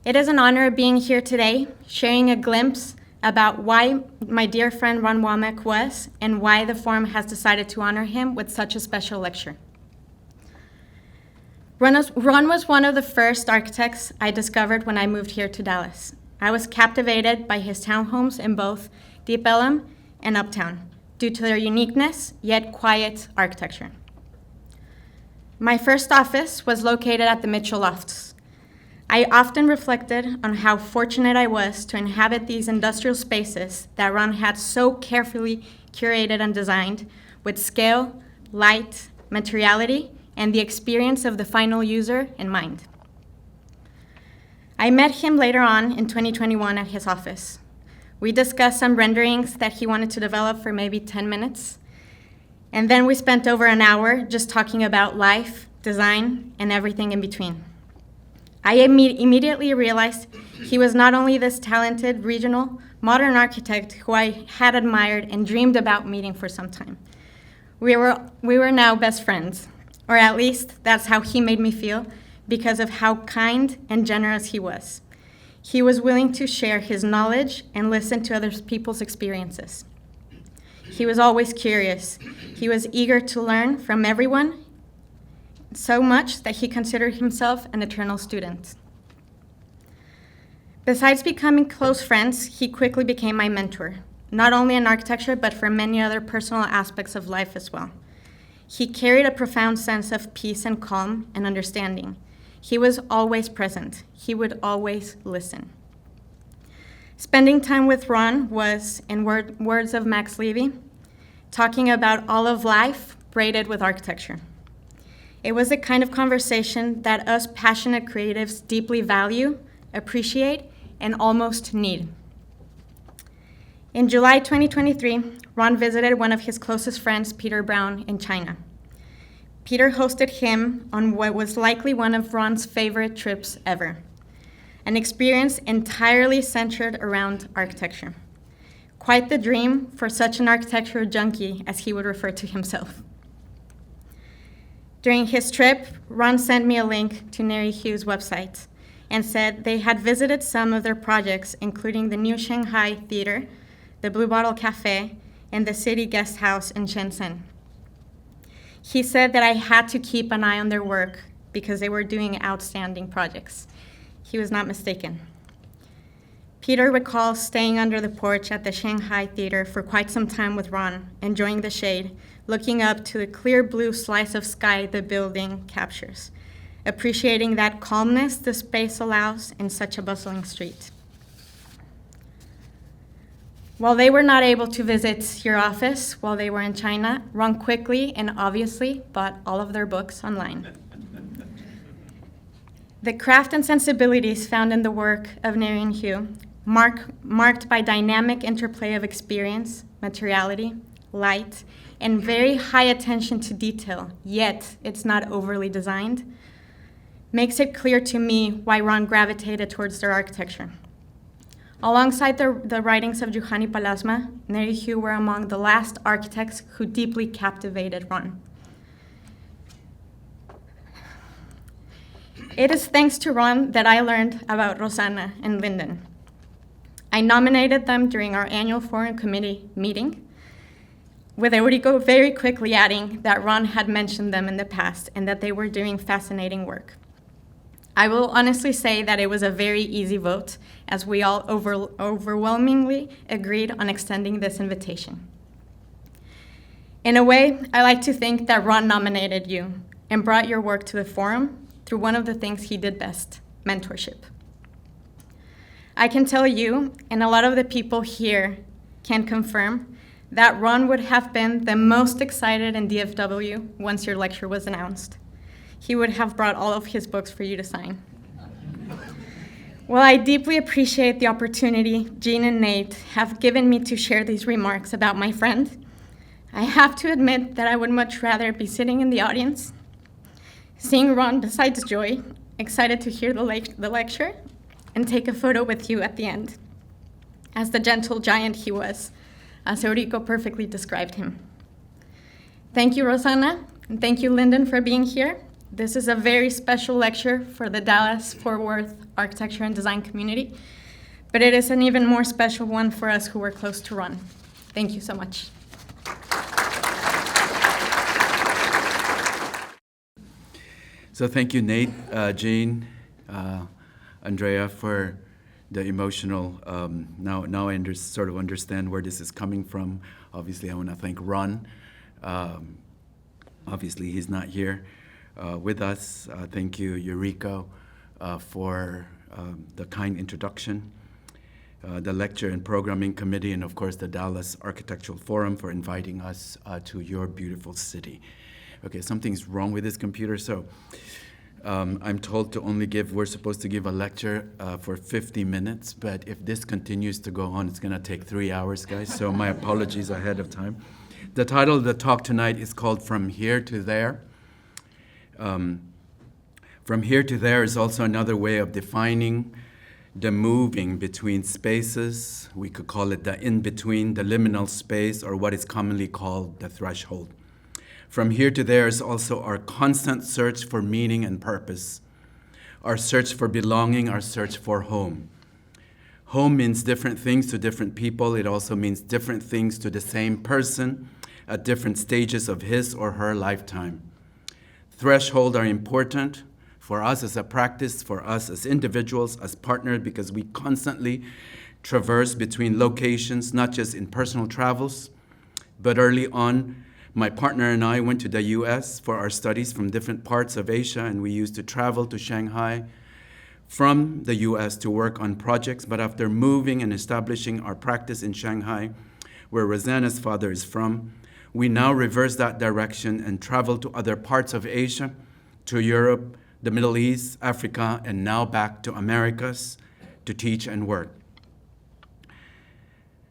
It is an honor being here today, sharing a glimpse about why my dear friend Ron Womack was and why the forum has decided to honor him with such a special lecture. Ron was one of the first architects I discovered when I moved here to Dallas. I was captivated by his townhomes in both Deep Ellum and Uptown due to their uniqueness, yet quiet architecture. My first office was located at the Mitchell Lofts. I often reflected on how fortunate I was to inhabit these industrial spaces that Ron had so carefully curated and designed with scale, light, materiality, and the experience of the final user in mind. I met him later on in 2021 at his office. We discussed some renderings that he wanted to develop for maybe 10 minutes. And then we spent over an hour just talking about life, design, and everything in between. I immediately realized he was not only this talented regional modern architect who I had admired and dreamed about meeting for some time. We were now best friends, or at least that's how he made me feel because of how kind and generous he was. He was willing to share his knowledge and listen to other people's experiences. He was always curious. He was eager to learn from everyone, so much that he considered himself an eternal student. Besides becoming close friends, he quickly became my mentor, not only in architecture, but for many other personal aspects of life as well. He carried a profound sense of peace and calm and understanding. He was always present. He would always listen. Spending time with Ron was, in words of Max Levy, talking about all of life braided with architecture. It was the kind of conversation that us passionate creatives deeply value, appreciate, and almost need. In July 2023, Ron visited one of his closest friends, Peter Brown, in China. Peter hosted him on what was likely one of Ron's favorite trips ever, an experience entirely centered around architecture. Quite the dream for such an architecture junkie, as he would refer to himself. During his trip, Ron sent me a link to Neri&Hu's website and said they had visited some of their projects, including the new Shanghai Theater, the Blue Bottle Cafe, and the City Guest House in Shenzhen. He said that I had to keep an eye on their work because they were doing outstanding projects. He was not mistaken. Peter recalls staying under the porch at the Shanghai Theater for quite some time with Ron, enjoying the shade, looking up to the clear blue slice of sky the building captures, appreciating that calmness the space allows in such a bustling street. While they were not able to visit your office while they were in China, Ron quickly and obviously bought all of their books online. The craft and sensibilities found in the work of Neri&Hu, marked by dynamic interplay of experience, materiality, light, and very high attention to detail, yet it's not overly designed, makes it clear to me why Ron gravitated towards their architecture. Alongside the writings of Juhani Pallasmaa, Neri&Hu were among the last architects who deeply captivated Ron. It is thanks to Ron that I learned about Rossana and Lyndon. I nominated them during our annual forum committee meeting, with Eurico very quickly adding that Ron had mentioned them in the past and that they were doing fascinating work. I will honestly say that it was a very easy vote, as we all overwhelmingly agreed on extending this invitation. In a way, I like to think that Ron nominated you and brought your work to the forum through one of the things he did best, mentorship. I can tell you, and a lot of the people here can confirm, that Ron would have been the most excited in DFW once your lecture was announced. He would have brought all of his books for you to sign. Well, I deeply appreciate the opportunity Jean and Nate have given me to share these remarks about my friend. I have to admit that I would much rather be sitting in the audience, seeing Ron besides Joy, excited to hear the lecture, and take a photo with you at the end, as the gentle giant he was, as Eurico perfectly described him. Thank you, Rossana, and thank you, Lyndon, for being here. This is a very special lecture for the Dallas-Fort Worth architecture and design community, but it is an even more special one for us who were close to run. Thank you so much. So thank you, Nate, Jean, Andrea, for the emotional. Now I sort of understand where this is coming from. Obviously, I want to thank Ron. Obviously, he's not here with us. Thank you, Eureka, for the kind introduction. The Lecture and Programming Committee, and of course the Dallas Architectural Forum for inviting us to your beautiful city. Okay, something's wrong with this computer, so I'm told to only we're supposed to give a lecture for 50 minutes, but if this continues to go on, it's gonna take 3 hours, guys, so my apologies ahead of time. The title of the talk tonight is called From Here to There. From here to there is also another way of defining the moving between spaces. We could call it the in-between, the liminal space, or what is commonly called the threshold. From here to there is also our constant search for meaning and purpose, our search for belonging, our search for home. Home means different things to different people. It also means different things to the same person at different stages of his or her lifetime. Thresholds are important for us as a practice, for us as individuals, as partners, because we constantly traverse between locations, not just in personal travels, but early on, my partner and I went to the US for our studies from different parts of Asia, and we used to travel to Shanghai from the US to work on projects. But after moving and establishing our practice in Shanghai, where Rosanna's father is from, we now reverse that direction and travel to other parts of Asia, to Europe, the Middle East, Africa, and now back to Americas to teach and work.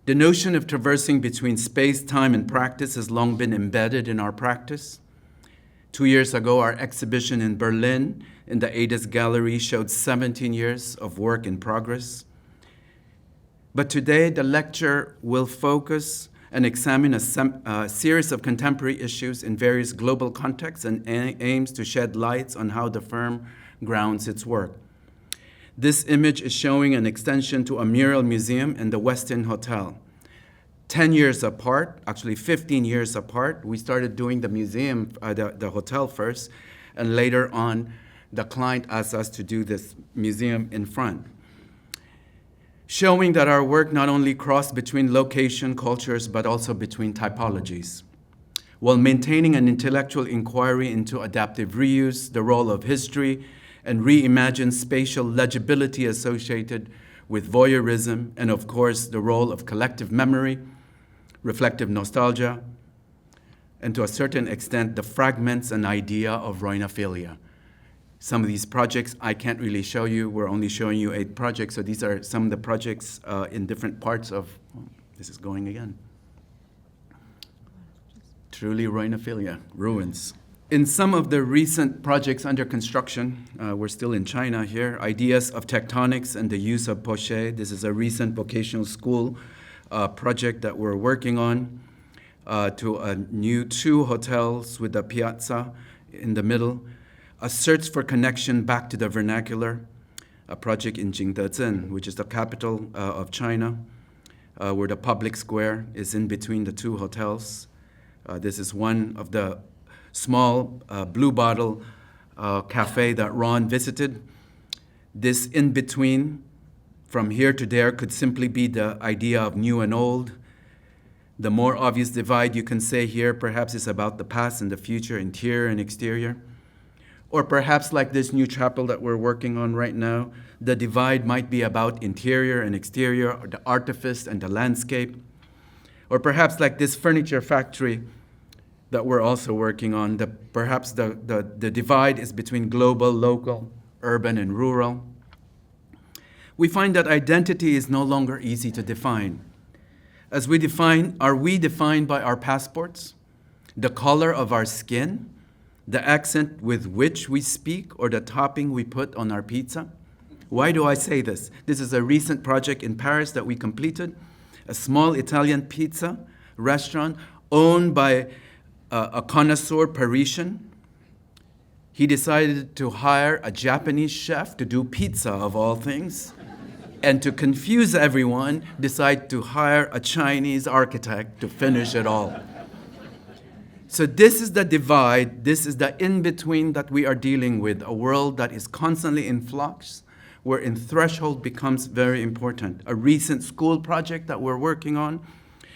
The notion of traversing between space, time, and practice has long been embedded in our practice. 2 years ago, our exhibition in Berlin in the ADAS Gallery showed 17 years of work in progress. But today, the lecture will focus and examine a series of contemporary issues in various global contexts and aims to shed lights on how the firm grounds its work. This image is showing an extension to a mural museum in the Westin Hotel. 10 years apart, actually 15 years apart, we started doing the museum, the hotel first, and later on, the client asked us to do this museum in front. Showing that our work not only crossed between location, cultures, but also between typologies, while maintaining an intellectual inquiry into adaptive reuse, the role of history, and reimagine spatial legibility associated with voyeurism, and of course, the role of collective memory, reflective nostalgia, and to a certain extent, the fragments and idea of roinophilia. Some of these projects I can't really show you. We're only showing you 8 projects, so these are some of the projects in different parts of, this is going again. Truly roinophilia, ruins. In some of the recent projects under construction, we're still in China here, ideas of tectonics and the use of poche. This is a recent vocational school project that we're working on to a new 2 hotels with a piazza in the middle. A search for connection back to the vernacular, a project in Dezeen, which is the capital of China, where the public square is in between the 2 hotels. This is one of the small blue bottle cafe that Ron visited. This in-between, from here to there, could simply be the idea of new and old. The more obvious divide you can say here perhaps is about the past and the future, interior and exterior. Or perhaps like this new chapel that we're working on right now, the divide might be about interior and exterior, or the artifice and the landscape. Or perhaps like this furniture factory that we're also working on, perhaps the divide is between global, local, urban, and rural. We find that identity is no longer easy to define. Are we defined by our passports, the color of our skin, the accent with which we speak, or the topping we put on our pizza? Why do I say this? This is a recent project in Paris that we completed, a small Italian pizza restaurant owned by a connoisseur Parisian. he decided to hire a Japanese chef to do pizza, of all things, and to confuse everyone, decided to hire a Chinese architect to finish it all. So this is the divide, this is the in-between that we are dealing with, a world that is constantly in flux, wherein threshold becomes very important. A recent school project that we're working on,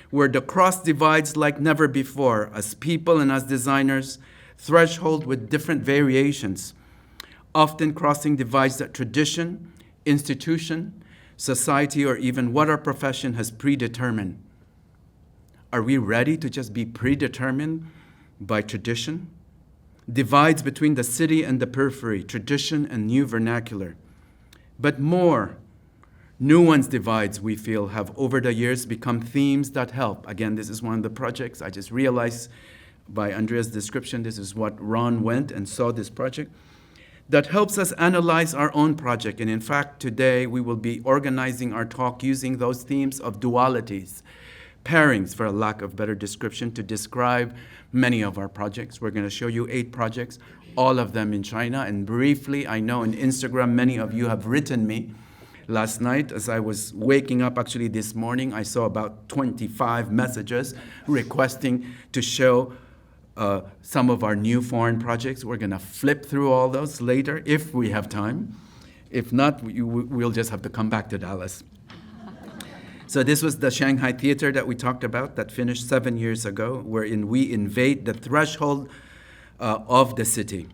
where the cross divides like never before, as people and as designers, threshold with different variations, often crossing divides that tradition, institution, society, or even what our profession has predetermined. Are we ready to just be predetermined by tradition? Divides between the city and the periphery, tradition and new vernacular. But more nuanced divides, we feel, have over the years become themes that help. Again, this is one of the projects. I just realized by Andrea's description, this is what Ron went and saw this project, that helps us analyze our own project. And in fact, today we will be organizing our talk using those themes of dualities, pairings, for a lack of better description, to describe many of our projects. We're going to show you 8 projects, all of them in China. And briefly, I know on Instagram, many of you have written me. Last night, as I was waking up, actually this morning, I saw about 25 messages requesting to show some of our new foreign projects. We're going to flip through all those later if we have time. If not, we'll just have to come back to Dallas. So this was the Shanghai Theater that we talked about that finished 7 years ago, wherein we invade the threshold of the city.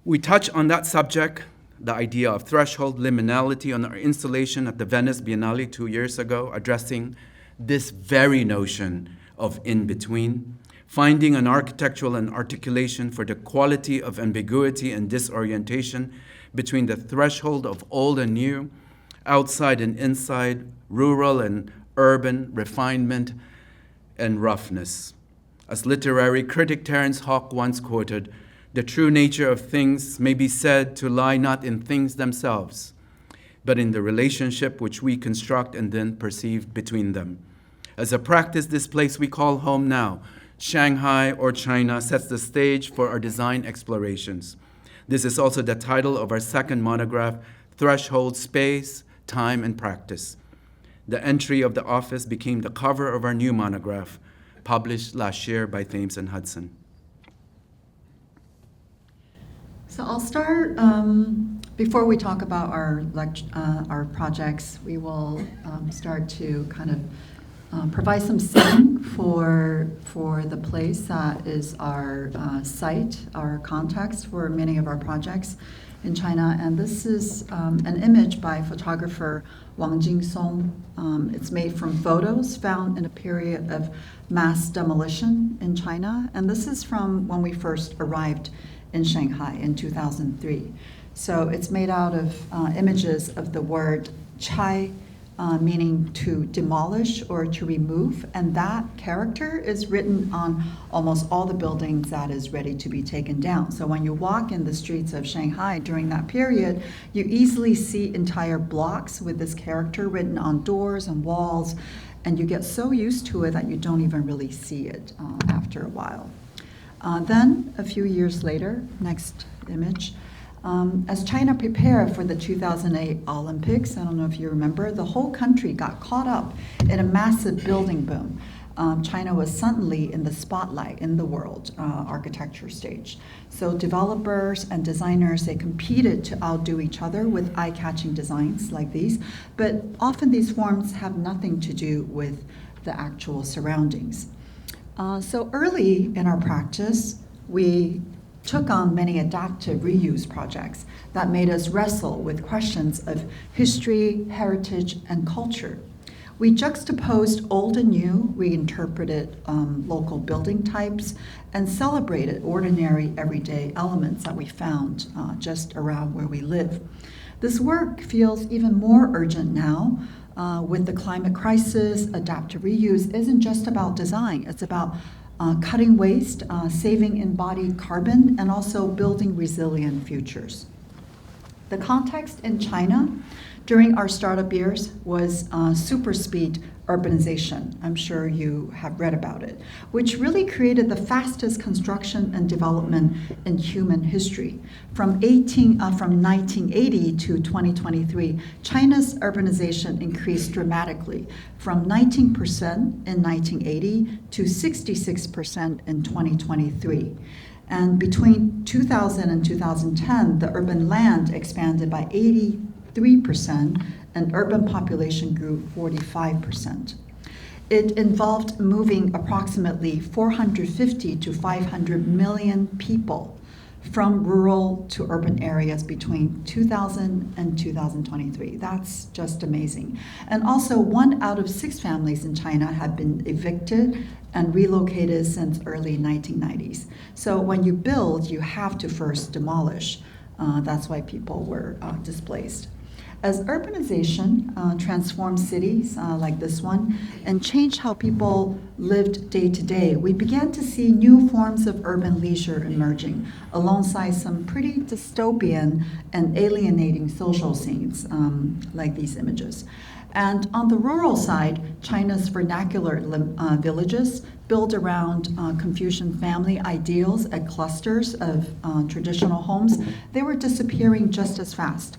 We touch on that subject, the idea of threshold, liminality, on our installation at the Venice Biennale 2 years ago, addressing this very notion of in-between, finding an architectural and articulation for the quality of ambiguity and disorientation between the threshold of old and new, outside and inside, rural and urban, refinement and roughness. As literary critic Terence Hawke once quoted, "The true nature of things may be said to lie not in things themselves, but in the relationship which we construct and then perceive between them." As a practice, this place we call home now, Shanghai or China, sets the stage for our design explorations. This is also the title of our second monograph, Threshold, Space, Time, and Practice. The entry of the office became the cover of our new monograph, published last year by Thames and Hudson. So I'll start, before we talk about our projects, we will start to kind of provide some setting for the place that is our site, our context for many of our projects in China. And this is an image by photographer Wang Jingsong. It's made from photos found in a period of mass demolition in China. And this is from when we first arrived in Shanghai in 2003. So it's made out of images of the word chai, meaning to demolish or to remove, and that character is written on almost all the buildings that is ready to be taken down. So when you walk in the streets of Shanghai during that period, you easily see entire blocks with this character written on doors and walls, and you get so used to it that you don't even really see it after a while. Then, a few years later, next image, as China prepared for the 2008 Olympics, I don't know if you remember, the whole country got caught up in a massive building boom. China was suddenly in the spotlight in the world architecture stage. So developers and designers, they competed to outdo each other with eye-catching designs like these, but often these forms have nothing to do with the actual surroundings. So early in our practice, we took on many adaptive reuse projects that made us wrestle with questions of history, heritage, and culture. We juxtaposed old and new, reinterpreted local building types, and celebrated ordinary everyday elements that we found just around where we live. This work feels even more urgent now. With the climate crisis, adaptive reuse isn't just about design, it's about cutting waste, saving embodied carbon, and also building resilient futures. The context in China during our startup years was super speed urbanization. I'm sure you have read about it, which really created the fastest construction and development in human history. From 1980 to 2023, China's urbanization increased dramatically from 19% in 1980 to 66% in 2023. And between 2000 and 2010, the urban land expanded by 83%, and urban population grew 45%. It involved moving approximately 450 to 500 million people from rural to urban areas between 2000 and 2023. That's just amazing. And also, 1 out of 6 families in China have been evicted and relocated since early 1990s. So when you build, you have to first demolish. That's why people were displaced. As urbanization transformed cities like this one and changed how people lived day to day, we began to see new forms of urban leisure emerging alongside some pretty dystopian and alienating social scenes like these images. And on the rural side, China's vernacular villages built around Confucian family ideals and clusters of traditional homes, they were disappearing just as fast.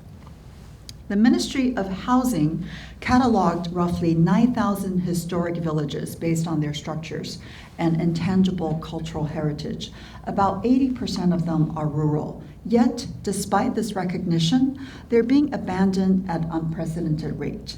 The Ministry of Housing cataloged roughly 9,000 historic villages based on their structures and intangible cultural heritage. About 80% of them are rural. Yet, despite this recognition, they're being abandoned at unprecedented rate.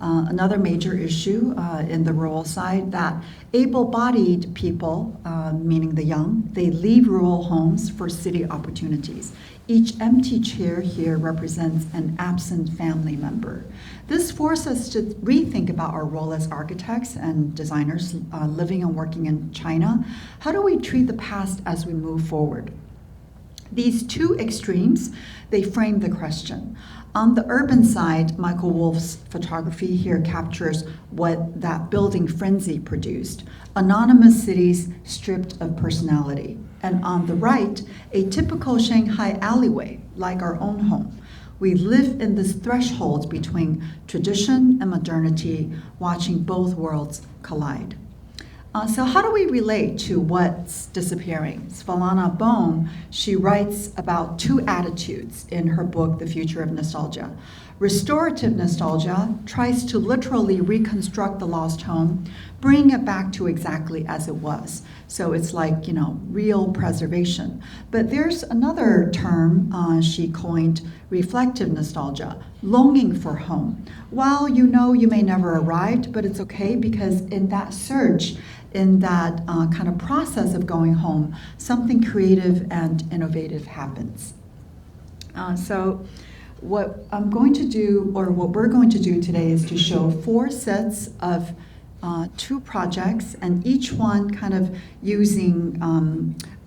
Another major issue in the rural side, that able-bodied people, meaning the young, they leave rural homes for city opportunities. Each empty chair here represents an absent family member. This forced us to rethink about our role as architects and designers living and working in China. How do we treat the past as we move forward? These two extremes, they frame the question. On the urban side, Michael Wolff's photography here captures what that building frenzy produced. Anonymous cities stripped of personality. And on the right, a typical Shanghai alleyway, like our own home. We live in this threshold between tradition and modernity, watching both worlds collide. So how do we relate to what's disappearing? Svalana Bohm, she writes about 2 attitudes in her book, The Future of Nostalgia. Restorative nostalgia tries to literally reconstruct the lost home, bring it back to exactly as it was. So it's like, real preservation. But there's another term she coined, reflective nostalgia, longing for home. While you may never arrive, but it's okay because in that search, in that kind of process of going home, something creative and innovative happens. So what I'm going to do, or what we're going to do today, is to show 4 sets of 2 projects, and each one kind of using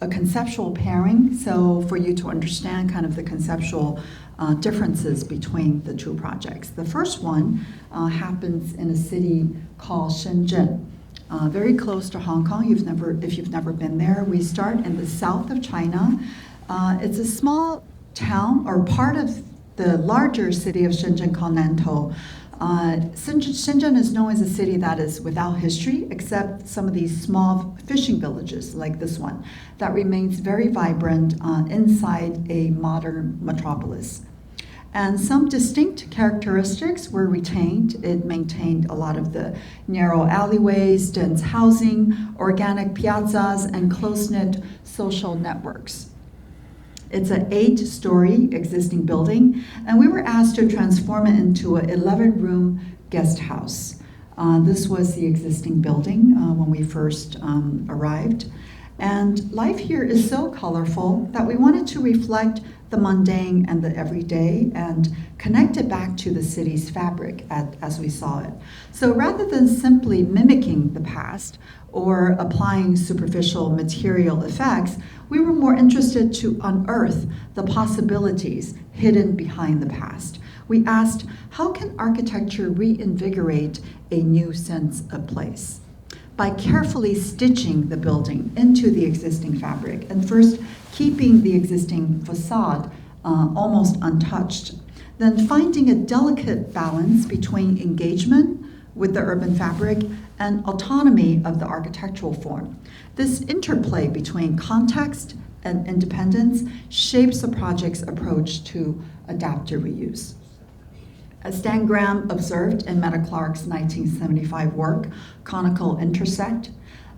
a conceptual pairing, so for you to understand kind of the conceptual differences between the 2 projects. The first one happens in a city called Shenzhen. Very close to Hong Kong. If you've never been there, we start in the south of China. It's a small town or part of the larger city of Shenzhen called Nantou. Shenzhen is known as a city that is without history, except some of these small fishing villages like this one that remains very vibrant inside a modern metropolis. And some distinct characteristics were retained. It maintained a lot of the narrow alleyways, dense housing, organic piazzas, and close-knit social networks. It's an 8-story existing building, and we were asked to transform it into an 11-room guest house. This was the existing building when we first arrived. And life here is so colorful that we wanted to reflect the mundane and the everyday and connect it back to the city's fabric as we saw it. So rather than simply mimicking the past or applying superficial material effects, we were more interested to unearth the possibilities hidden behind the past. We asked, how can architecture reinvigorate a new sense of place? By carefully stitching the building into the existing fabric and first keeping the existing facade almost untouched, then finding a delicate balance between engagement with the urban fabric and autonomy of the architectural form. This interplay between context and independence shapes the project's approach to adaptive reuse. As Stan Graham observed in Meta Clark's 1975 work, Conical Intersect,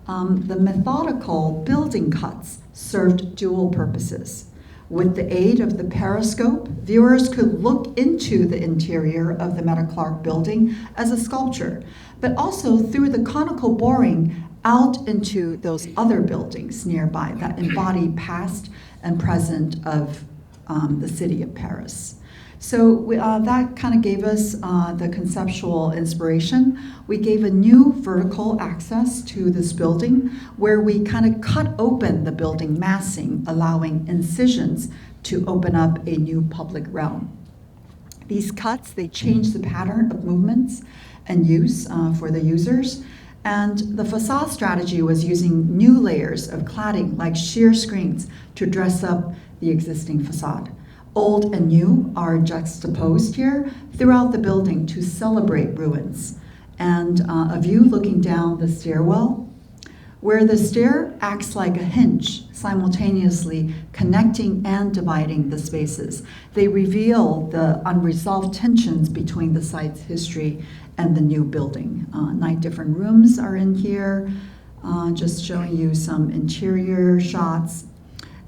the methodical building cuts served dual purposes. With the aid of the periscope, viewers could look into the interior of the Meta Clark building as a sculpture, but also through the conical boring out into those other buildings nearby that embody past and present of the city of Paris. So that kind of gave us the conceptual inspiration. We gave a new vertical access to this building where we kind of cut open the building massing, allowing incisions to open up a new public realm. These cuts, they change the pattern of movements and use for the users. And the facade strategy was using new layers of cladding like sheer screens to dress up the existing facade. Old and new are juxtaposed here throughout the building to celebrate ruins. And a view looking down the stairwell, where the stair acts like a hinge, simultaneously connecting and dividing the spaces. They reveal the unresolved tensions between the site's history and the new building. 9 different rooms are in here, just showing you some interior shots.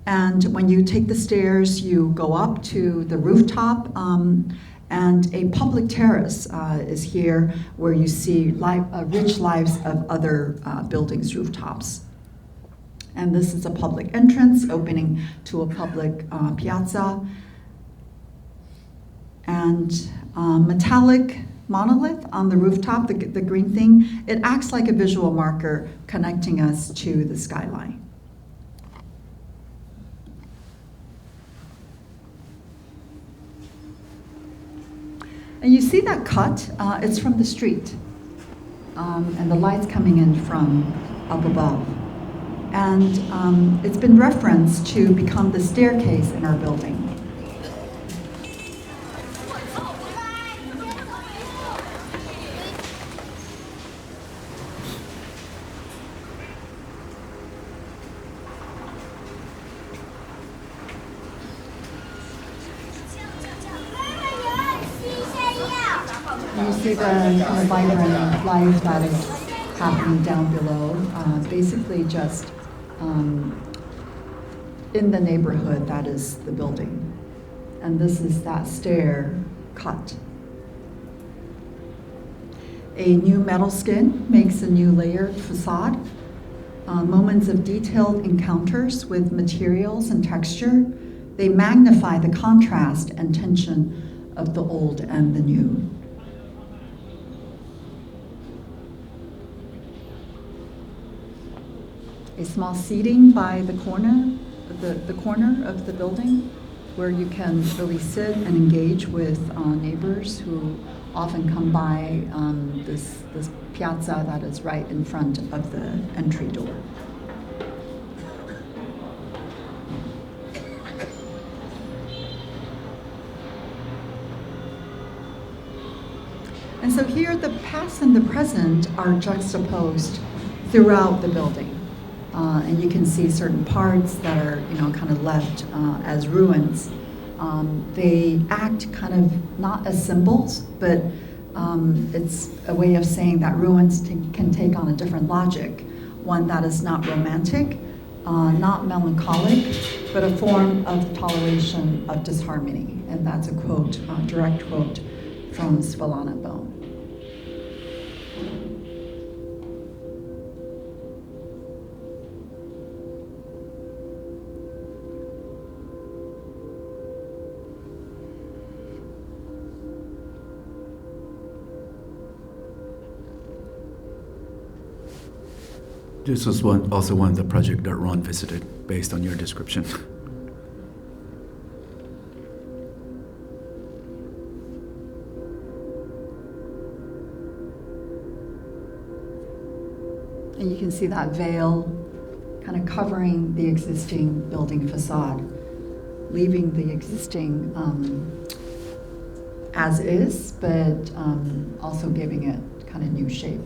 And when you take the stairs, you go up to the rooftop, and a public terrace is here where you see rich lives of other buildings' rooftops. And this is a public entrance opening to a public piazza. And metallic monolith on the rooftop, the green thing, it acts like a visual marker connecting us to the skyline. And you see that cut, it's from the street. And the light's coming in from up above. And it's been referenced to become the staircase in our building. You see the kind of vibrant life that is happening down below, basically just in the neighborhood that is the building. And this is that stair cut. A new metal skin makes a new layered facade. Moments of detailed encounters with materials and texture, they magnify the contrast and tension of the old and the new. A small seating by the corner of the building where you can really sit and engage with neighbors who often come by this piazza that is right in front of the entry door. And so here the past and the present are juxtaposed throughout the building. And you can see certain parts that are, kind of left as ruins. They act kind of not as symbols, but it's a way of saying that ruins can take on a different logic, one that is not romantic, not melancholic, but a form of toleration of disharmony. And that's a quote, direct quote from Svelana Bone. This was also one of the projects that Ron visited, based on your description. And you can see that veil kind of covering the existing building facade, leaving the existing as is, but also giving it kind of new shape.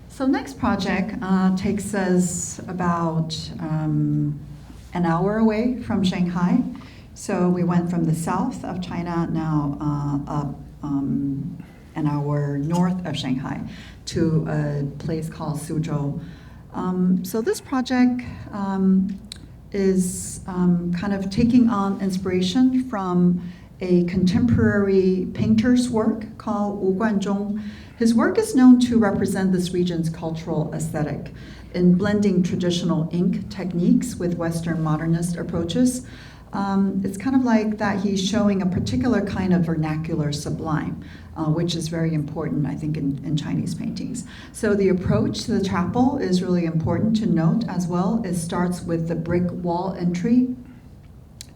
So next project takes us about an hour away from Shanghai. So we went from the south of China, now up an hour north of Shanghai, to a place called Suzhou. So this project is kind of taking on inspiration from a contemporary painter's work called Wu Guanzhong. His work is known to represent this region's cultural aesthetic in blending traditional ink techniques with Western modernist approaches. It's kind of like that he's showing a particular kind of vernacular sublime, which is very important, I think, in Chinese paintings. So the approach to the chapel is really important to note as well. It starts with the brick wall entry,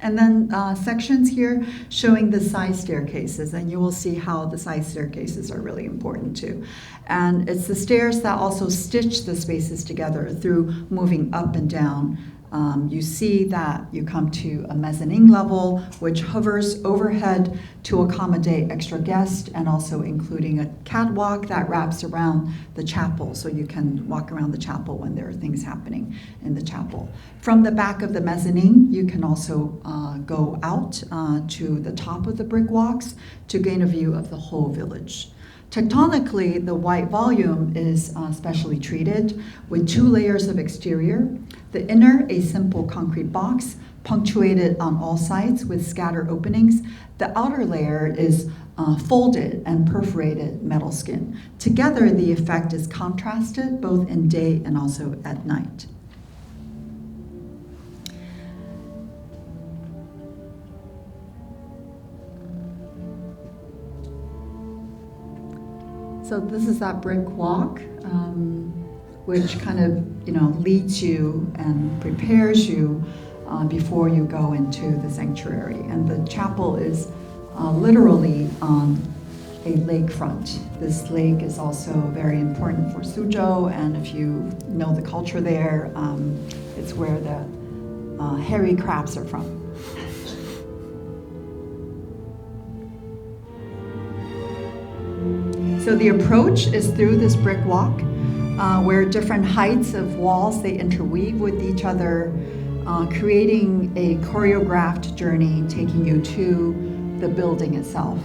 and then sections here showing the side staircases, and you will see how the side staircases are really important too. And it's the stairs that also stitch the spaces together through moving up and down. You see that you come to a mezzanine level, which hovers overhead to accommodate extra guests, and also including a catwalk that wraps around the chapel, so you can walk around the chapel when there are things happening in the chapel. From the back of the mezzanine, you can also go out to the top of the brick walks to gain a view of the whole village. Tectonically, the white volume is specially treated with 2 layers of exterior. The inner, a simple concrete box, punctuated on all sides with scattered openings. The outer layer is folded and perforated metal skin. Together, the effect is contrasted both in day and also at night. So this is that brick walk, which kind of, leads you and prepares you before you go into the sanctuary. And the chapel is literally on a lakefront. This lake is also very important for Suzhou, and if you know the culture there, it's where the hairy crabs are from. So the approach is through this brick walk, where different heights of walls, they interweave with each other, creating a choreographed journey taking you to the building itself.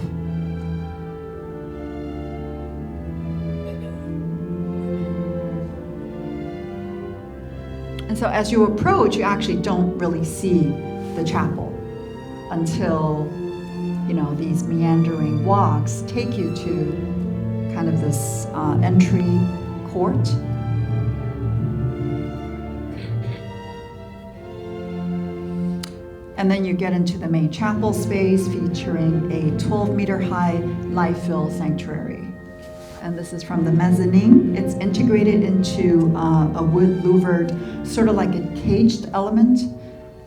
And so as you approach, you actually don't really see the chapel until, these meandering walks take you to kind of this entry court. And then you get into the main chapel space featuring a 12-meter high light-filled sanctuary. And this is from the mezzanine. It's integrated into a wood louvered, sort of like a caged element.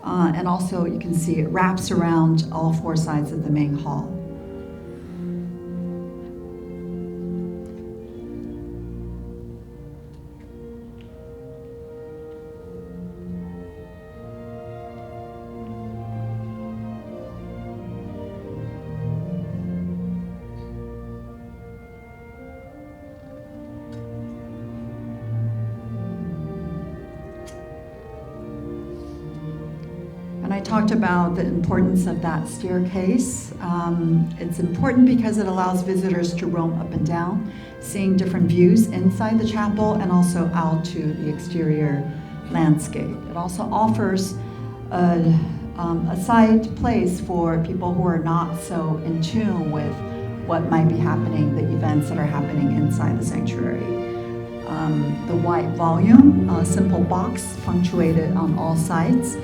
And also you can see it wraps around all 4 sides of the main hall. I talked about the importance of that staircase. It's important because it allows visitors to roam up and down, seeing different views inside the chapel and also out to the exterior landscape. It also offers a side place for people who are not so in tune with what might be happening, the events that are happening inside the sanctuary. The white volume, a simple box punctuated on all sides,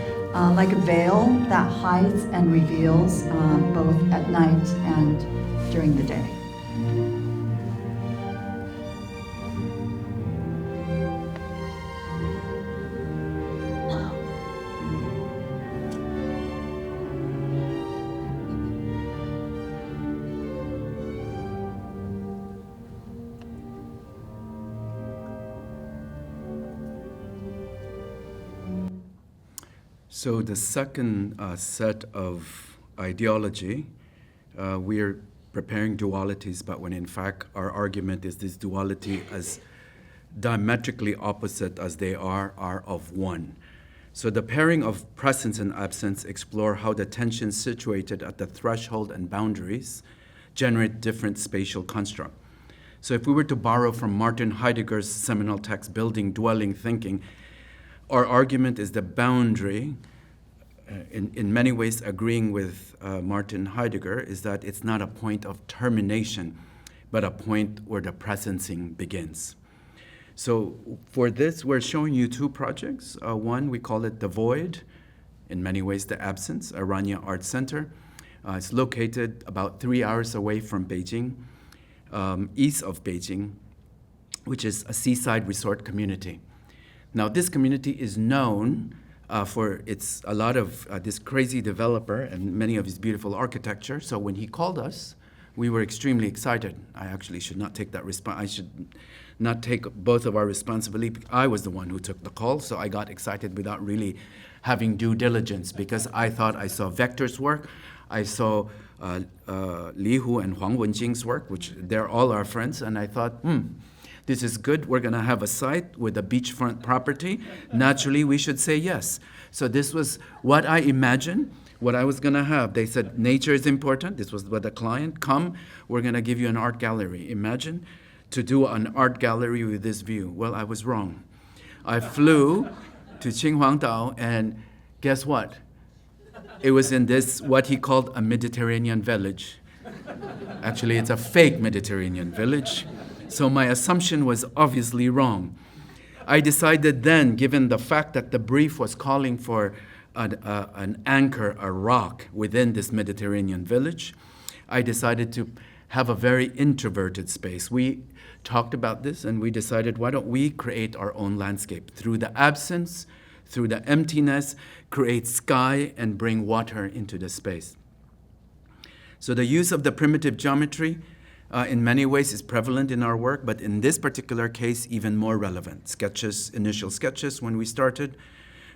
like a veil that hides and reveals both at night and during the day. So the second set of ideology, we are preparing dualities, but when in fact our argument is this duality as diametrically opposite as they are of one. So the pairing of presence and absence explore how the tensions situated at the threshold and boundaries generate different spatial construct. So if we were to borrow from Martin Heidegger's seminal text, Building, Dwelling, Thinking, our argument is the boundary, in many ways agreeing with Martin Heidegger, is that it's not a point of termination, but a point where the presencing begins. So for this, we're showing you two projects. One, we call it The Void, in many ways the absence, Aranya Art Center. It's located about 3 hours away from Beijing, east of Beijing, which is a seaside resort community. Now, this community is known for a lot of this crazy developer and many of his beautiful architecture. So when he called us, we were extremely excited. I actually should not take that I should not take both of our responsibility. I was the one who took the call, so I got excited without really having due diligence because I thought I saw Vector's work. I saw Li Hu and Huang Wenjing's work, which they're all our friends, and I thought, this is good. We're going to have a site with a beachfront property. Naturally, we should say yes. So this was what I imagined, what I was going to have. They said, nature is important. This was what the client, come, we're going to give you an art gallery. Imagine to do an art gallery with this view. Well, I was wrong. I flew to Qinghuangdao, and guess what? It was in this, what he called a Mediterranean village. Actually, it's a fake Mediterranean village. So my assumption was obviously wrong. I decided then, given the fact that the brief was calling for an anchor, a rock within this Mediterranean village, I decided to have a very introverted space. We talked about this and we decided, why don't we create our own landscape? Through the absence, through the emptiness, create sky and bring water into the space. So the use of the primitive geometry in many ways is prevalent in our work, but in this particular case, even more relevant. Sketches, initial sketches when we started,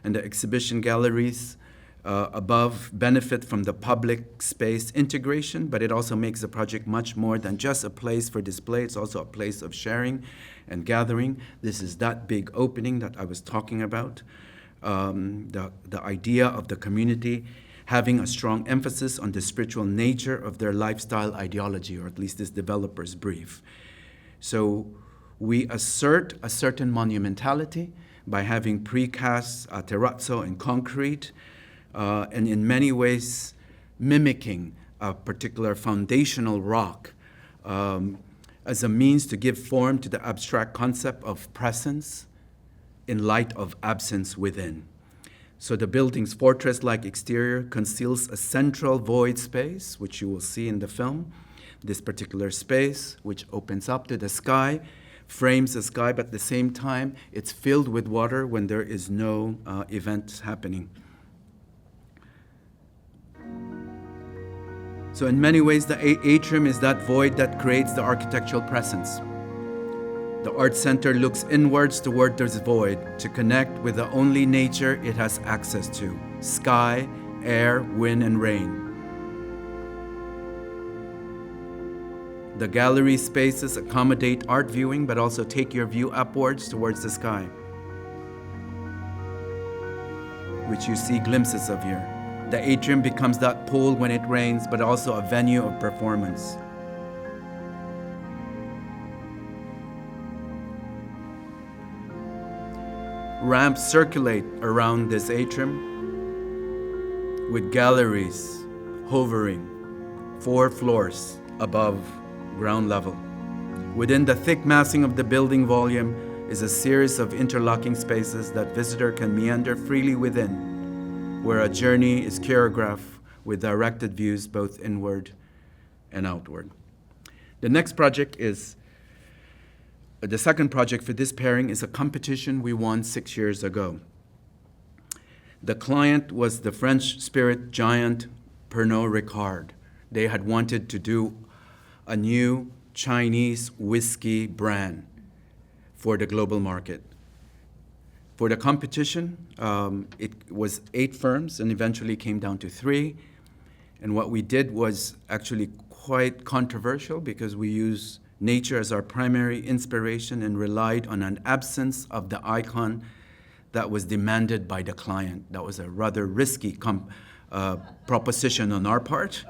and the exhibition galleries above benefit from the public space integration, but it also makes the project much more than just a place for display. It's also a place of sharing and gathering. This is that big opening that I was talking about. The idea of the community having a strong emphasis on the spiritual nature of their lifestyle ideology, or at least this developer's brief. So we assert a certain monumentality by having precast terrazzo and concrete, and in many ways mimicking a particular foundational rock as a means to give form to the abstract concept of presence in light of absence within. So the building's fortress-like exterior conceals a central void space, which you will see in the film. This particular space, which opens up to the sky, frames the sky, but at the same time, it's filled with water when there is no event happening. So in many ways, the atrium is that void that creates the architectural presence. The art center looks inwards toward this void to connect with the only nature it has access to: sky, air, wind, and rain. The gallery spaces accommodate art viewing, but also take your view upwards towards the sky, which you see glimpses of here. The atrium becomes that pool when it rains, but also a venue of performance. Ramps circulate around this atrium with galleries hovering 4 floors above ground level. Within the thick massing of the building volume is a series of interlocking spaces that visitor can meander freely within, where a journey is choreographed with directed views both inward and outward. The next project is the second project for this pairing is a competition we won 6 years ago. The client was the French spirit giant Pernod Ricard. They had wanted to do a new Chinese whiskey brand for the global market. For the competition, it was 8 firms and eventually came down to 3. And what we did was actually quite controversial because we used nature as our primary inspiration and relied on an absence of the icon that was demanded by the client. That was a rather risky proposition on our part.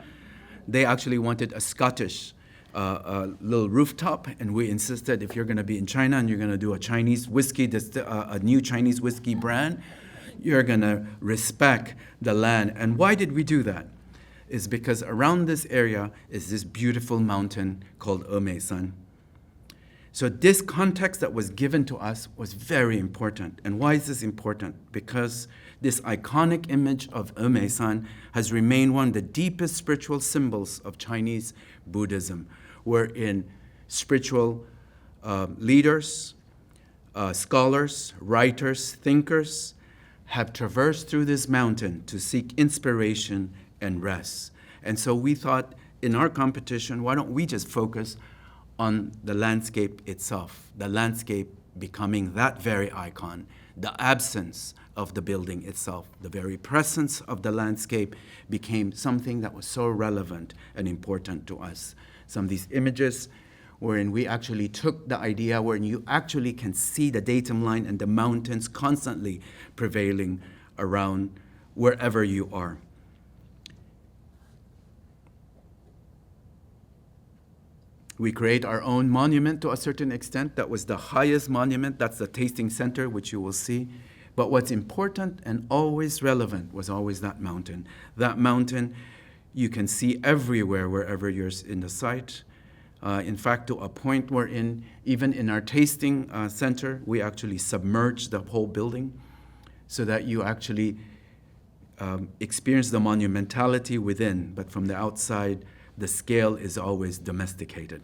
They actually wanted a Scottish little rooftop, and we insisted if you're going to be in China and you're going to do a Chinese whiskey, a new Chinese whiskey brand, you're going to respect the land. And why did we do that? Is because around this area is this beautiful mountain called San. So this context that was given to us was very important. And why is this important? Because this iconic image of San has remained one of the deepest spiritual symbols of Chinese Buddhism, wherein spiritual leaders, scholars, writers, thinkers have traversed through this mountain to seek inspiration and rest. And so we thought in our competition, why don't we just focus on the landscape itself, the landscape becoming that very icon, the absence of the building itself, the very presence of the landscape became something that was so relevant and important to us. Some of these images wherein we actually took the idea wherein you actually can see the datum line and the mountains constantly prevailing around wherever you are. We create our own monument to a certain extent. That was the highest monument. That's the tasting center, which you will see. But what's important and always relevant was always that mountain. That mountain you can see everywhere, wherever you're in the site. In fact, to a point wherein even in our tasting center, we actually submerge the whole building so that you actually experience the monumentality within, but from the outside, the scale is always domesticated.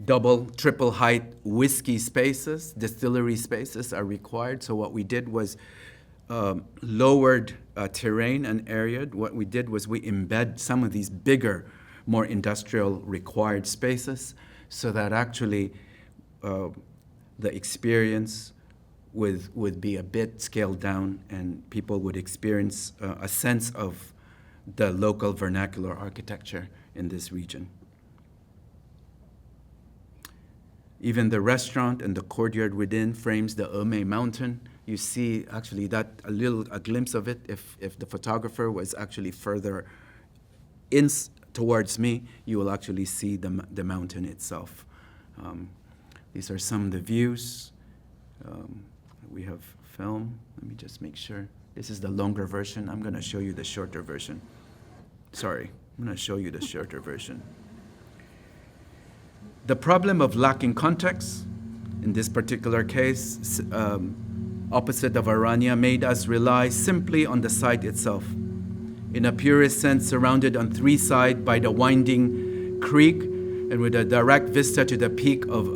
Double, triple height whiskey spaces, distillery spaces are required. So what we did was lowered terrain and area. What we did was we embed some of these bigger, more industrial required spaces so that actually the experience would be a bit scaled down and people would experience a sense of the local vernacular architecture in this region. Even the restaurant and the courtyard within frames the mountain. You see actually that a glimpse of it. If the photographer was actually further in towards me, you will actually see the mountain itself. These are some of the views. We have film. Let me just make sure. This is the longer version. I'm going to show you the shorter version. Sorry, I'm going to show you the shorter version. The problem of lacking context, in this particular case, opposite of Aranya, made us rely simply on the site itself. In a purest sense, surrounded on 3 sides by the winding creek and with a direct vista to the peak of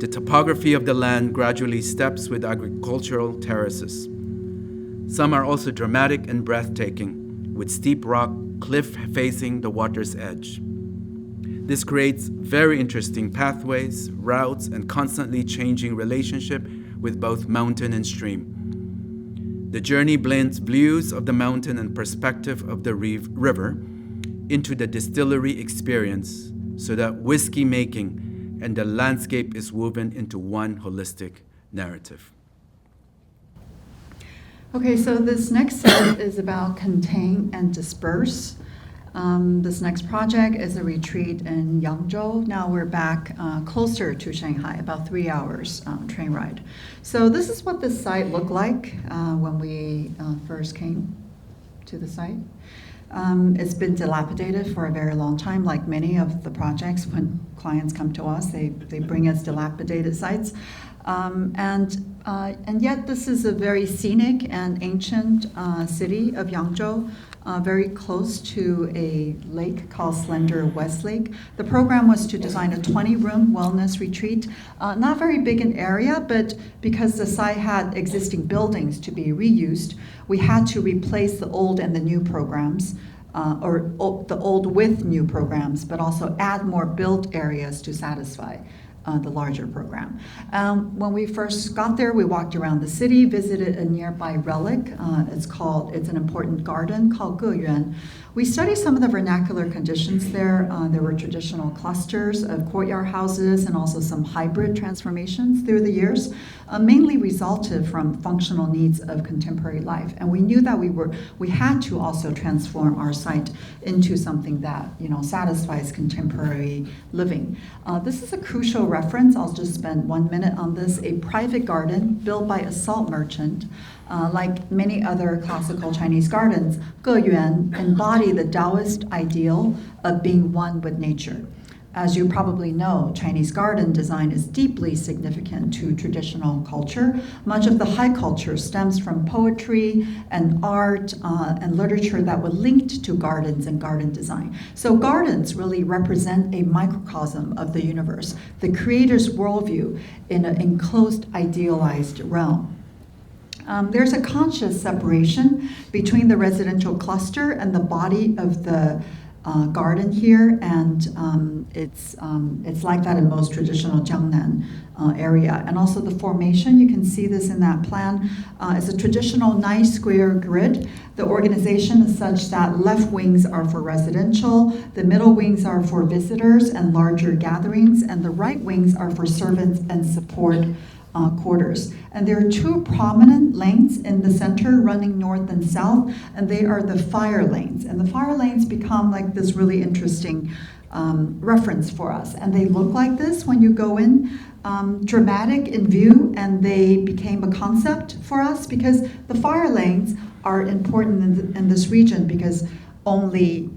the topography of the land gradually steps with agricultural terraces. Some are also dramatic and breathtaking, with steep rock cliff facing the water's edge. This creates very interesting pathways, routes, and constantly changing relationship with both mountain and stream. The journey blends views of the mountain and perspective of the river into the distillery experience so that whiskey making and the landscape is woven into one holistic narrative. Okay, so this next set is about contain and disperse. This next project is a retreat in Yangzhou. Now we're back closer to Shanghai, about 3 hours train ride. So this is what the site looked like when we first came to the site. It's been dilapidated for a very long time, like many of the projects. When clients come to us, they bring us dilapidated sites. And yet this is a very scenic and ancient city of Yangzhou, very close to a lake called Slender West Lake. The program was to design a 20-room wellness retreat, not very big in area, but because the site had existing buildings to be reused, we had to replace the old and the new programs, the old with new programs, but also add more built areas to satisfy the larger program. When we first got there, we walked around the city, visited a nearby relic. It's an important garden called Geyuan. We studied some of the vernacular conditions there. There were traditional clusters of courtyard houses and also some hybrid transformations through the years, mainly resulted from functional needs of contemporary life. And we knew that we had to also transform our site into something that satisfies contemporary living. This is a crucial reference. I'll just spend 1 minute on this. A private garden built by a salt merchant. Like many other classical Chinese gardens, Geyuan embody the Taoist ideal of being one with nature. As you probably know, Chinese garden design is deeply significant to traditional culture. Much of the high culture stems from poetry and art and literature that were linked to gardens and garden design. So gardens really represent a microcosm of the universe, the creator's worldview in an enclosed, idealized realm. There's a conscious separation between the residential cluster and the body of the garden here, and it's like that in most traditional Jiangnan area. And also the formation, you can see this in that plan, is a traditional 9 square grid. The organization is such that left wings are for residential, the middle wings are for visitors and larger gatherings, and the right wings are for servants and support quarters. And there are 2 prominent lanes in the center running north and south, and they are the fire lanes. And the fire lanes become like this really interesting reference for us. And they look like this when you go in, dramatic in view, and they became a concept for us because the fire lanes are important in this region because only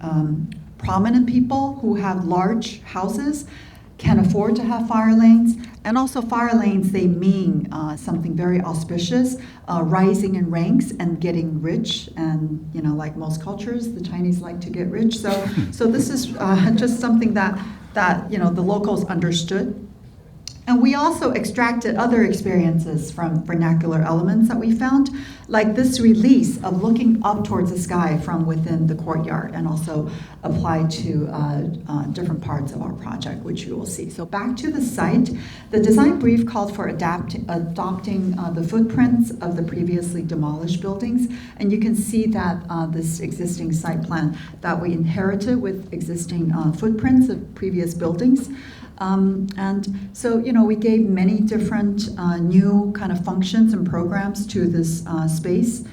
prominent people who have large houses can afford to have fire lanes. And also fire lanes, they mean something very auspicious, rising in ranks and getting rich. And like most cultures, the Chinese like to get rich. So this is just something that the locals understood. And we also extracted other experiences from vernacular elements that we found, like this release of looking up towards the sky from within the courtyard, and also applied to different parts of our project, which you will see. So back to the site, the design brief called for adopting the footprints of the previously demolished buildings. And you can see that this existing site plan that we inherited with existing footprints of previous buildings. And so, we gave many different new kind of functions and programs to this space.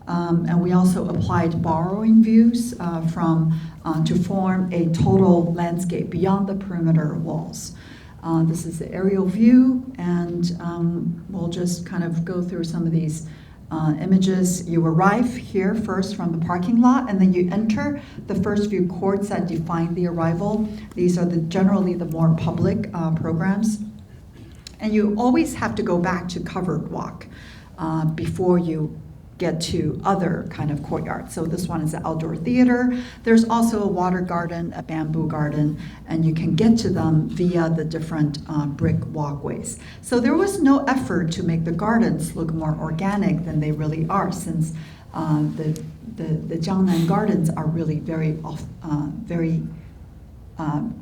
And we also applied borrowing views to form a total landscape beyond the perimeter walls. This is the aerial view, and we'll just kind of go through some of these images. You arrive here first from the parking lot, and then you enter the first few courts that define the arrival. These are generally the more public programs. And you always have to go back to covered walk before you get to other kind of courtyards. So this one is the outdoor theater. There's also a water garden, a bamboo garden, and you can get to them via the different brick walkways. So there was no effort to make the gardens look more organic than they really are, since the Jiangnan gardens are really very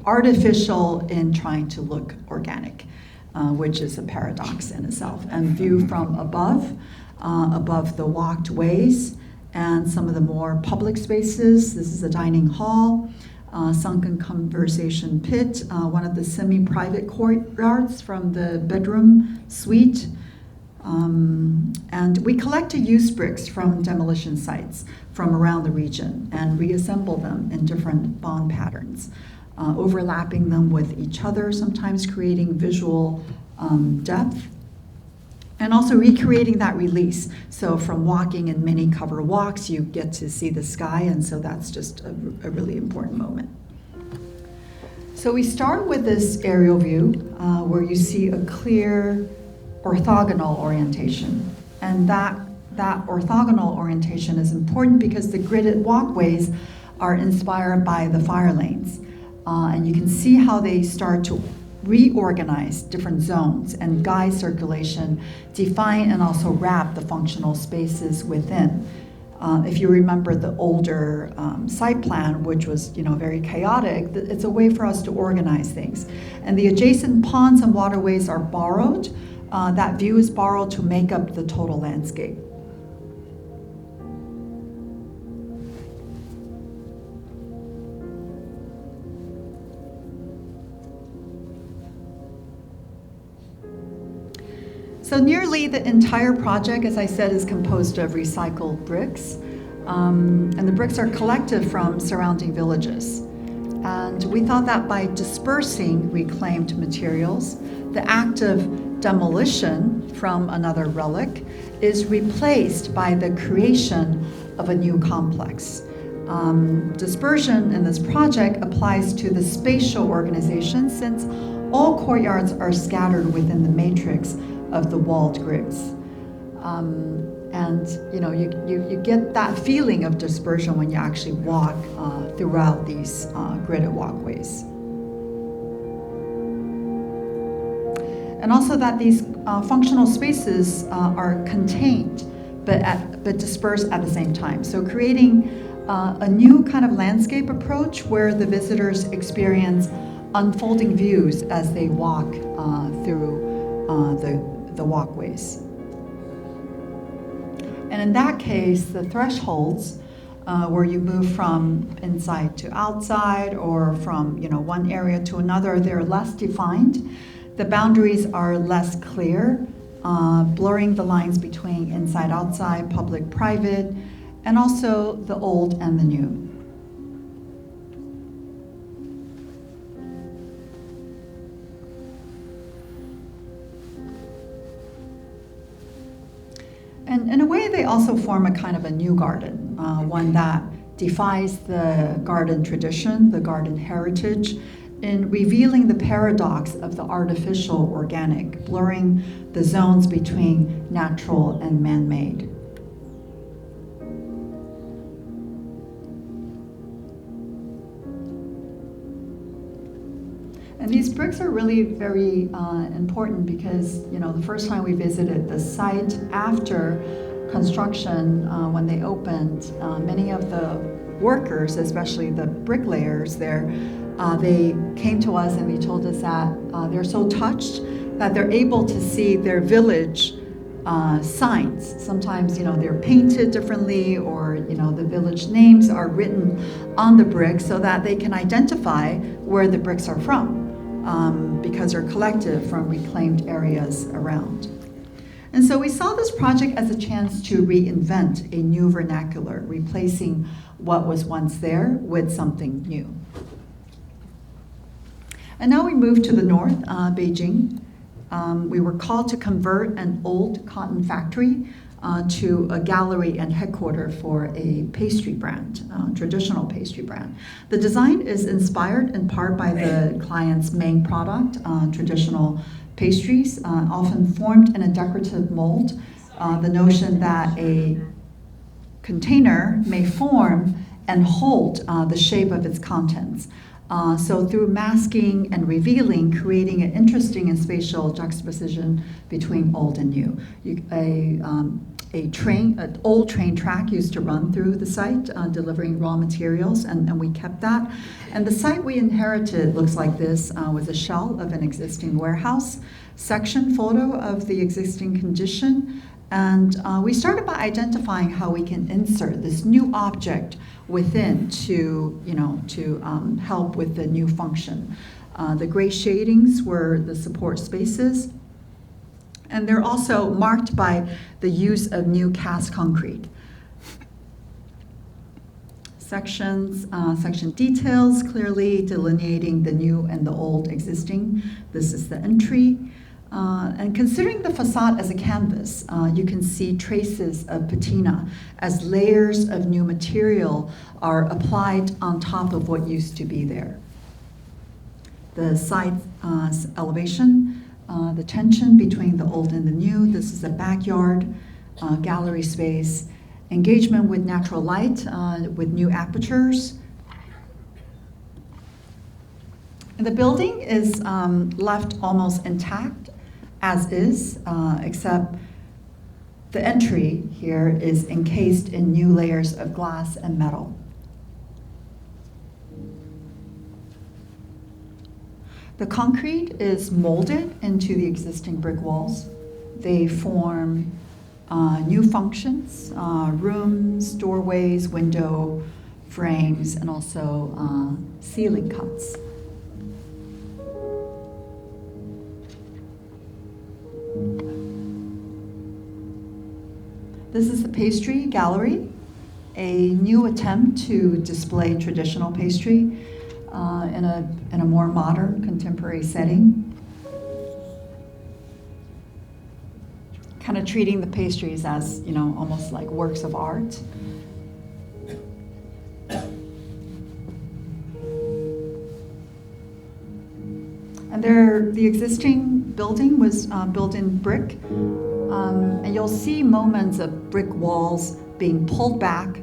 artificial in trying to look organic, which is a paradox in itself. And view from above the walked ways and some of the more public spaces. This is a dining hall, sunken conversation pit, one of the semi-private courtyards from the bedroom suite. And we collected used bricks from demolition sites from around the region and reassemble them in different bond patterns, overlapping them with each other, sometimes creating visual depth. And also recreating that release. So from walking in many cover walks, you get to see the sky, and so that's just a really important moment. So we start with this aerial view where you see a clear orthogonal orientation. And that orthogonal orientation is important because the gridded walkways are inspired by the fire lanes. And you can see how they start to reorganize different zones and guide circulation, define and also wrap the functional spaces within. If you remember the older site plan, which was very chaotic, it's a way for us to organize things. And the adjacent ponds and waterways are borrowed. That view is borrowed to make up the total landscape. So nearly the entire project, as I said, is composed of recycled bricks. And the bricks are collected from surrounding villages. And we thought that by dispersing reclaimed materials, the act of demolition from another relic is replaced by the creation of a new complex. Dispersion in this project applies to the spatial organization, since all courtyards are scattered within the matrix of the walled grids. And you get that feeling of dispersion when you actually walk throughout these gridded walkways. And also that these functional spaces are contained but dispersed at the same time. So creating a new kind of landscape approach where the visitors experience unfolding views as they walk through the walkways. And in that case, the thresholds, where you move from inside to outside or from one area to another, they're less defined. The boundaries are less clear, blurring the lines between inside, outside, public, private, and also the old and the new. And in a way, they also form a kind of a new garden, one that defies the garden tradition, the garden heritage, in revealing the paradox of the artificial organic, blurring the zones between natural and man-made. And these bricks are really very important because, the first time we visited the site after construction, when they opened, many of the workers, especially the bricklayers there, they came to us and they told us that they're so touched that they're able to see their village signs. Sometimes, they're painted differently, or, the village names are written on the bricks so that they can identify where the bricks are from. Because they're collected from reclaimed areas around. And so we saw this project as a chance to reinvent a new vernacular, replacing what was once there with something new. And now we move to the north, Beijing. We were called to convert an old cotton factory to a gallery and headquarters for a pastry brand, traditional pastry brand. The design is inspired in part by the client's main product, traditional pastries, often formed in a decorative mold. The notion that a container may form and hold the shape of its contents. So through masking and revealing, creating an interesting and spatial juxtaposition between old and new. An old train track used to run through the site, delivering raw materials, and we kept that. And the site we inherited looks like this, with a shell of an existing warehouse, section photo of the existing condition, and we started by identifying how we can insert this new object within to help with the new function. The gray shadings were the support spaces, and they're also marked by the use of new cast concrete. Section details clearly delineating the new and the old existing. This is the entry. And considering the facade as a canvas, you can see traces of patina as layers of new material are applied on top of what used to be there. The side elevation, the tension between the old and the new. This is a backyard, gallery space, engagement with natural light, with new apertures. And the building is left almost intact as is, except the entry here is encased in new layers of glass and metal. The concrete is molded into the existing brick walls. They form new functions, rooms, doorways, window frames, and also ceiling cuts. This is the pastry gallery, a new attempt to display traditional pastry in a more modern, contemporary setting. Kind of treating the pastries as, almost like works of art. And the existing building was built in brick. And you'll see moments of brick walls being pulled back,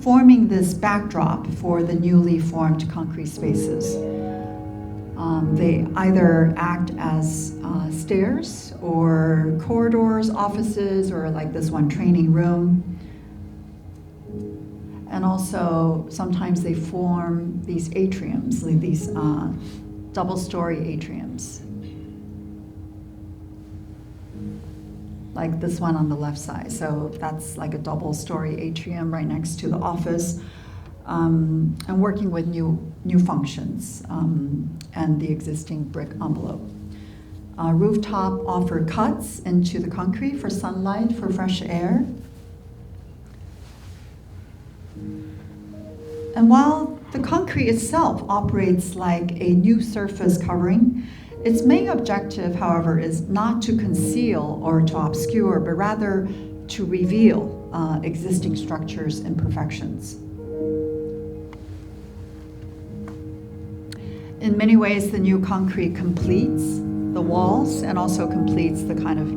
forming this backdrop for the newly formed concrete spaces. They either act as stairs or corridors, offices, or like this one, training room. And also, sometimes they form these atriums, these double-story atriums. Like this one on the left side. So that's like a double-story atrium right next to the office. And working with new functions and the existing brick envelope. Rooftop offer cuts into the concrete for sunlight, for fresh air. And while the concrete itself operates like a new surface covering, its main objective, however, is not to conceal or to obscure, but rather to reveal existing structures' imperfections. In many ways, the new concrete completes the walls and also completes the kind of,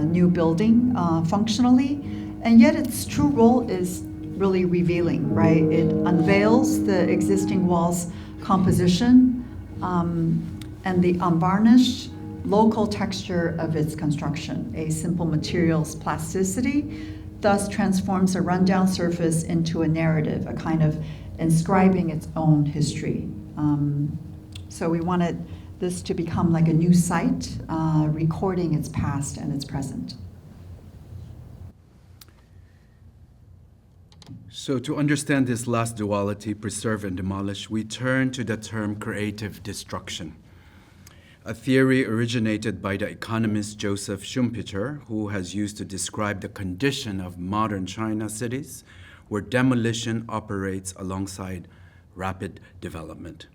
new building functionally. And yet its true role is really revealing, right? It unveils the existing walls composition and the unvarnished local texture of its construction. A simple materials plasticity thus transforms a rundown surface into a narrative, a kind of inscribing its own history. So we wanted this to become like a new site, recording its past and its present. So to understand this last duality, preserve and demolish, we turn to the term creative destruction, a theory originated by the economist Joseph Schumpeter, who has used to describe the condition of modern China cities, where demolition operates alongside rapid development.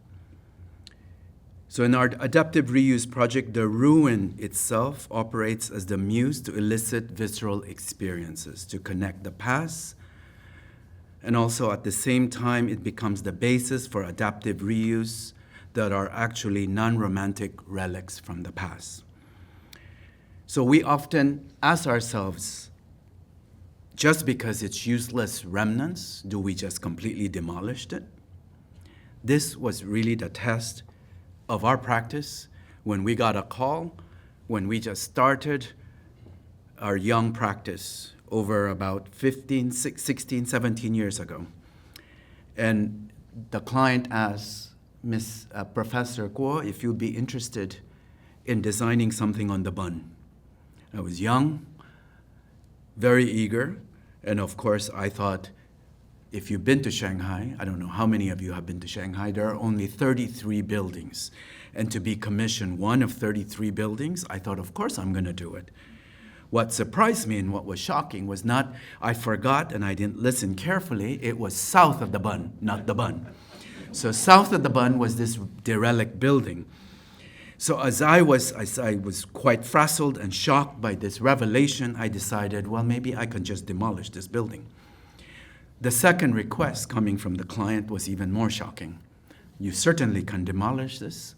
So in our adaptive reuse project, the ruin itself operates as the muse to elicit visceral experiences, to connect the past, and also at the same time, it becomes the basis for adaptive reuse that are actually non-romantic relics from the past. So we often ask ourselves, just because it's useless remnants, do we just completely demolish it? This was really the test of our practice when we got a call, when we just started our young practice over about 16, 17 years ago. And the client asked Professor Guo if you'd be interested in designing something on the bund. I was young, very eager, and of course I thought, if you've been to Shanghai, I don't know how many of you have been to Shanghai, there are only 33 buildings. And to be commissioned one of 33 buildings, I thought, of course I'm gonna do it. What surprised me and what was shocking was not, I forgot and I didn't listen carefully, it was south of the bund, not the bund. So south of the bund was this derelict building. So as I was quite frazzled and shocked by this revelation, I decided, well, maybe I can just demolish this building. The second request coming from the client was even more shocking. You certainly can demolish this,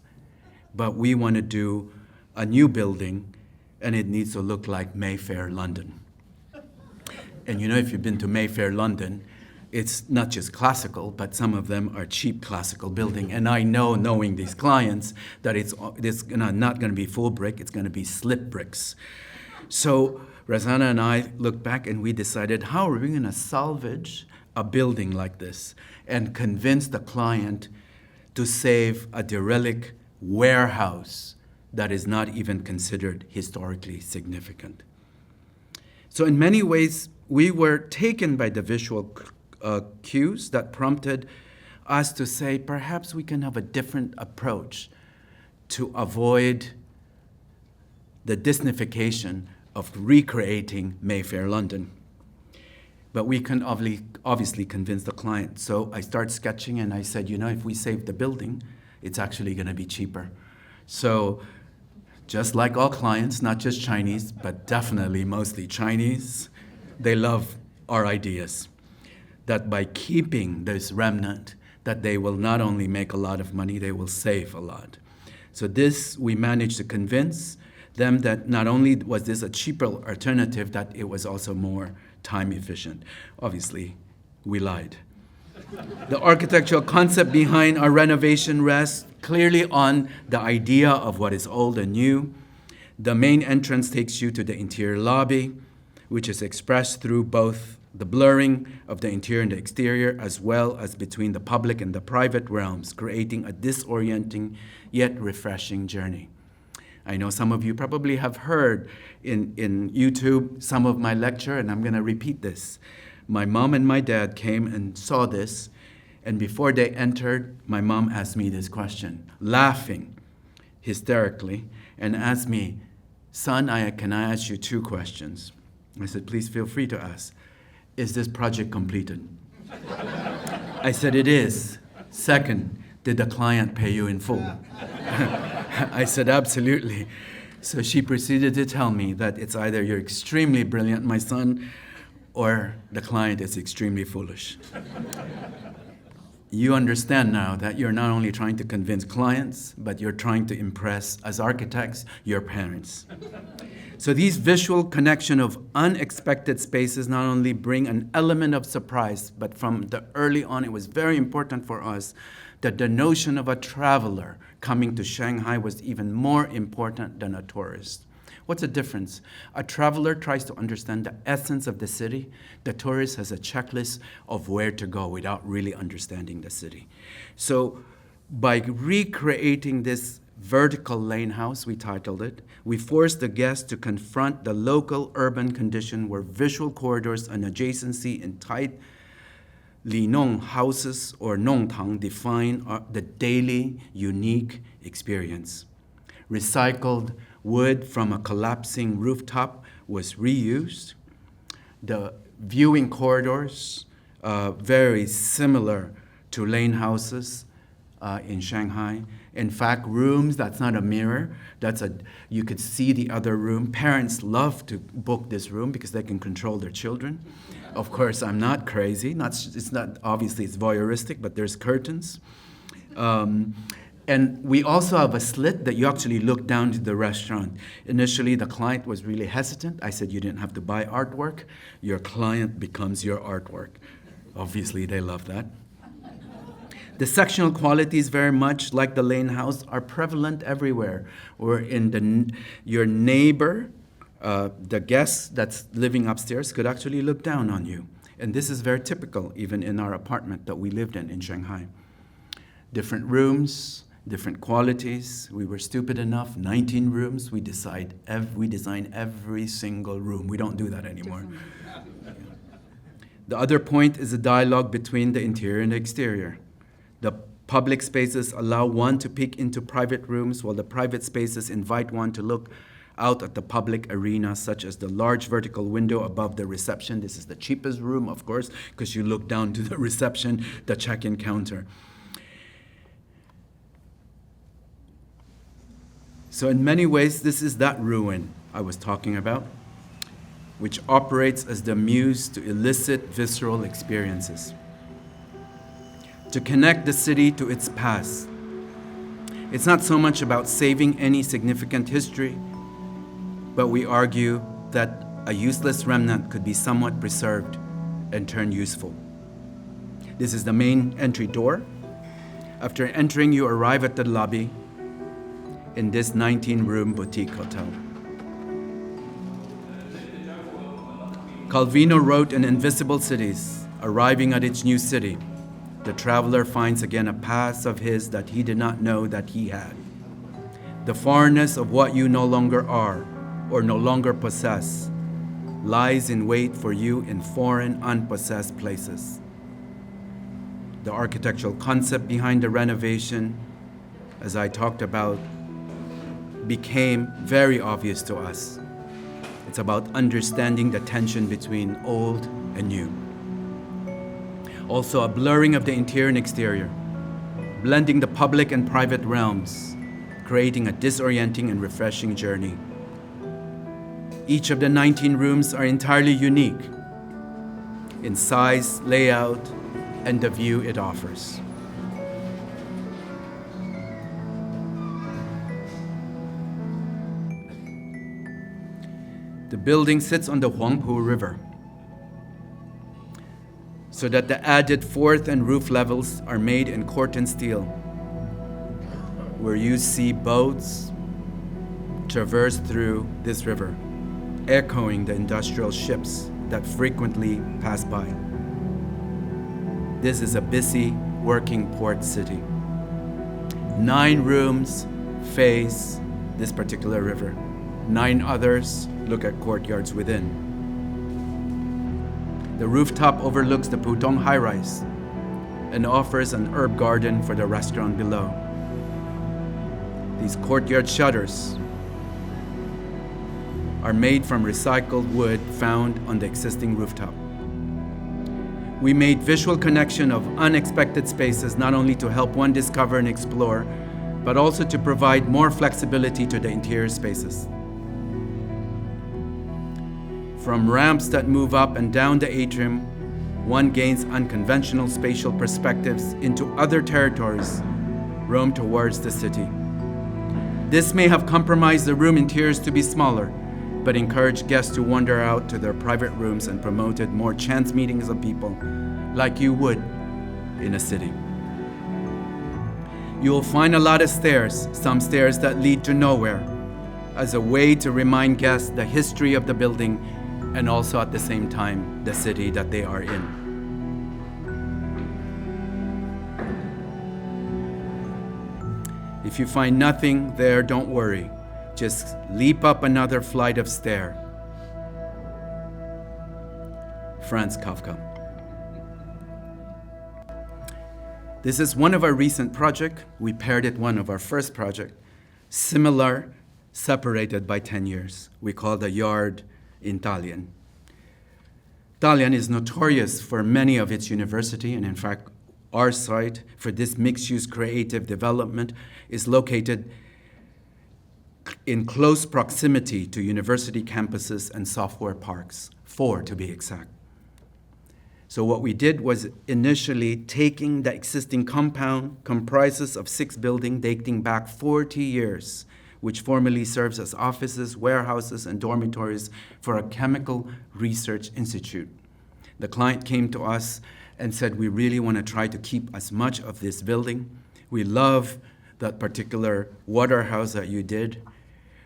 but we want to do a new building and it needs to look like Mayfair, London. And you know, if you've been to Mayfair, London, it's not just classical, but some of them are cheap classical building. And I know, knowing these clients, that it's not going to be full brick, it's going to be slip bricks. So Rossana and I looked back and we decided, how are we going to salvage a building like this and convince the client to save a derelict warehouse that is not even considered historically significant? So in many ways, we were taken by the visual cues that prompted us to say, perhaps we can have a different approach to avoid the Disneyfication of recreating Mayfair London. But we can obviously convince the client. So I start sketching and I said, if we save the building, it's actually going to be cheaper. So just like all clients, not just Chinese, but definitely mostly Chinese, they love our ideas. That by keeping this remnant, that they will not only make a lot of money, they will save a lot. So this, we managed to convince them that not only was this a cheaper alternative, that it was also more time efficient. Obviously, we lied. The architectural concept behind our renovation rests clearly on the idea of what is old and new. The main entrance takes you to the interior lobby, which is expressed through both the blurring of the interior and the exterior, as well as between the public and the private realms, creating a disorienting yet refreshing journey. I know some of you probably have heard in YouTube some of my lecture, and I'm going to repeat this. My mom and my dad came and saw this, and before they entered, my mom asked me this question, laughing hysterically, and asked me, "Son, can I ask you 2 questions?" I said, "Please feel free to ask. Is this project completed?" I said, "It is." "Second, did the client pay you in full?" I said, "Absolutely." So she proceeded to tell me that it's either you're extremely brilliant, my son, or the client is extremely foolish. You understand now that you're not only trying to convince clients, but you're trying to impress, as architects, your parents. So these visual connection of unexpected spaces not only bring an element of surprise, but from the early on, it was very important for us that the notion of a traveler coming to Shanghai was even more important than a tourist. What's the difference? A traveler tries to understand the essence of the city. The tourist has a checklist of where to go without really understanding the city. So by recreating this vertical lane house, we titled it, we forced the guest to confront the local urban condition where visual corridors and adjacency in tight Li Nong houses or Nongtang define the daily unique experience. Recycled wood from a collapsing rooftop was reused. The viewing corridors, very similar to lane houses in Shanghai. In fact, rooms, that's not a mirror. You could see the other room. Parents love to book this room because they can control their children. Of course, I'm not crazy. Obviously, it's voyeuristic, but there's curtains. And we also have a slit that you actually look down to the restaurant. Initially, the client was really hesitant. I said, you didn't have to buy artwork. Your client becomes your artwork. Obviously, they love that. The sectional qualities, very much like the lane house, are prevalent everywhere. Or your neighbor, the guest that's living upstairs could actually look down on you. And this is very typical, even in our apartment that we lived in Shanghai. Different rooms, different qualities. We were stupid enough, 19 rooms, we design every single room. We don't do that anymore. The other point is the dialogue between the interior and the exterior. The public spaces allow one to peek into private rooms, while the private spaces invite one to look out at the public arena, such as the large vertical window above the reception. This is the cheapest room, of course, because you look down to the reception, the check-in counter. So in many ways, this is that ruin I was talking about, which operates as the muse to elicit visceral experiences, to connect the city to its past. It's not so much about saving any significant history, but we argue that a useless remnant could be somewhat preserved and turned useful. This is the main entry door. After entering, you arrive at the lobby in this 19-room boutique hotel. Calvino wrote in Invisible Cities, arriving at its new city, the traveler finds again a past of his that he did not know that he had. The foreignness of what you no longer are or no longer possess lies in wait for you in foreign, unpossessed places. The architectural concept behind the renovation, as I talked about, became very obvious to us. It's about understanding the tension between old and new. Also, a blurring of the interior and exterior, blending the public and private realms, creating a disorienting and refreshing journey. Each of the 19 rooms are entirely unique in size, layout, and the view it offers. The building sits on the Huangpu River, so that the added fourth and roof levels are made in corten steel, where you see boats traverse through this river, echoing the industrial ships that frequently pass by. This is a busy, working port city. 9 rooms face this particular river. 9 others look at courtyards within. The rooftop overlooks the Pudong high-rise and offers an herb garden for the restaurant below. These courtyard shutters are made from recycled wood found on the existing rooftop. We made visual connection of unexpected spaces not only to help one discover and explore, but also to provide more flexibility to the interior spaces. From ramps that move up and down the atrium, one gains unconventional spatial perspectives into other territories, roam towards the city. This may have compromised the room interiors to be smaller, but encouraged guests to wander out to their private rooms and promoted more chance meetings of people, like you would in a city. You will find a lot of stairs, some stairs that lead to nowhere, as a way to remind guests the history of the building and also at the same time, the city that they are in. If you find nothing there, don't worry. Just leap up another flight of stairs. Franz Kafka. This is one of our recent projects. We paired it one of our first project. Similar, separated by 10 years. We call the yard in Dalian. Dalian is notorious for many of its university, and in fact, our site for this mixed-use creative development is located in close proximity to university campuses and software parks, 4 to be exact. So what we did was initially taking the existing compound comprises of 6 buildings dating back 40 years, which formerly serves as offices, warehouses, and dormitories for a chemical research institute. The client came to us and said, we really want to try to keep as much of this building. We love that particular waterhouse that you did,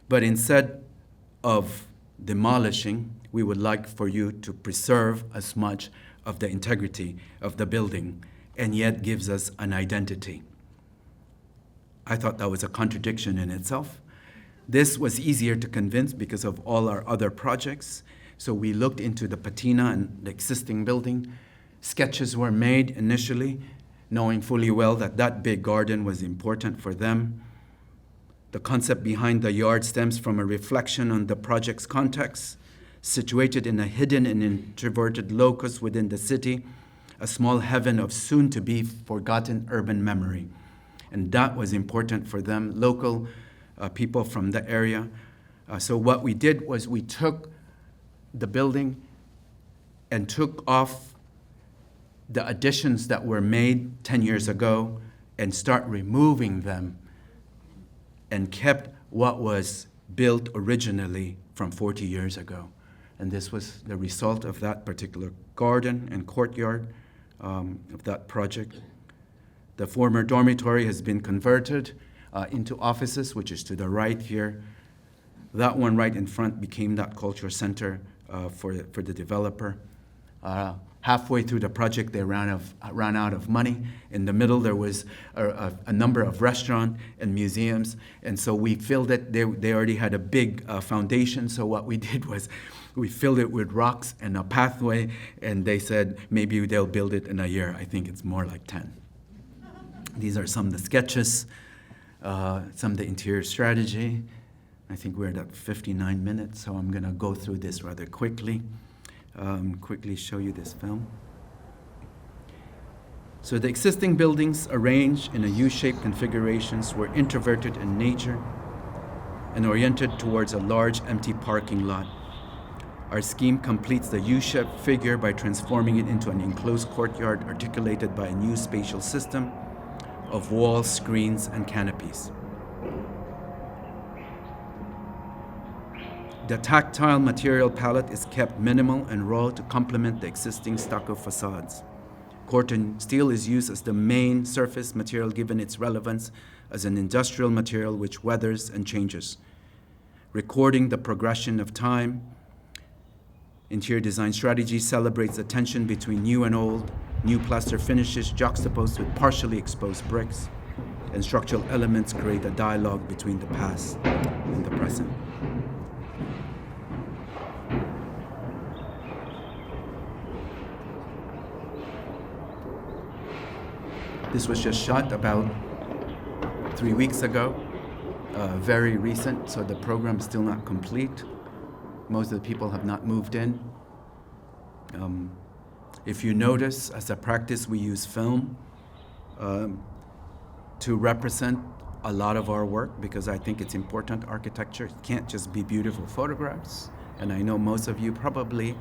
but instead of demolishing, we would like for you to preserve as much of the integrity of the building and yet gives us an identity. I thought that was a contradiction in itself. This was easier to convince because of all our other projects. So we looked into the patina and the existing building. Sketches were made initially, knowing fully well that that big garden was important for them. The concept behind the yard stems from a reflection on the project's context, situated in a hidden and introverted locus within the city, a small heaven of soon-to-be forgotten urban memory. And that was important for them, local people from the area. So what we did was we took the building and took off the additions that were made 10 years ago and start removing them and kept what was built originally from 40 years ago. And this was the result of that particular garden and courtyard of that project. The former dormitory has been converted into offices, which is to the right here. That one right in front became that culture center for the developer. Halfway through the project, they ran out of money. In the middle, there was a number of restaurants and museums, and so we filled it. They already had a big foundation, so what we did was we filled it with rocks and a pathway, and they said maybe they'll build it in a year. I think it's more like 10. These are some of the sketches, some of the interior strategy. I think we're at 59 minutes, so I'm going to go through this rather quickly. Quickly show you this film. So the existing buildings arranged in a U-shaped configurations were introverted in nature and oriented towards a large empty parking lot. Our scheme completes the U-shaped figure by transforming it into an enclosed courtyard articulated by a new spatial system of walls, screens, and canopies. The tactile material palette is kept minimal and raw to complement the existing stucco facades. Corten steel is used as the main surface material given its relevance as an industrial material which weathers and changes. Recording the progression of time, interior design strategy celebrates the tension between new and old, new plaster finishes juxtaposed with partially exposed bricks, and structural elements create a dialogue between the past and the present. This was just shot about 3 weeks ago, very recent, so the program is still not complete. Most of the people have not moved in. If you notice, as a practice, we use film to represent a lot of our work because I think it's important. Architecture can't just be beautiful photographs. And I know most of you probably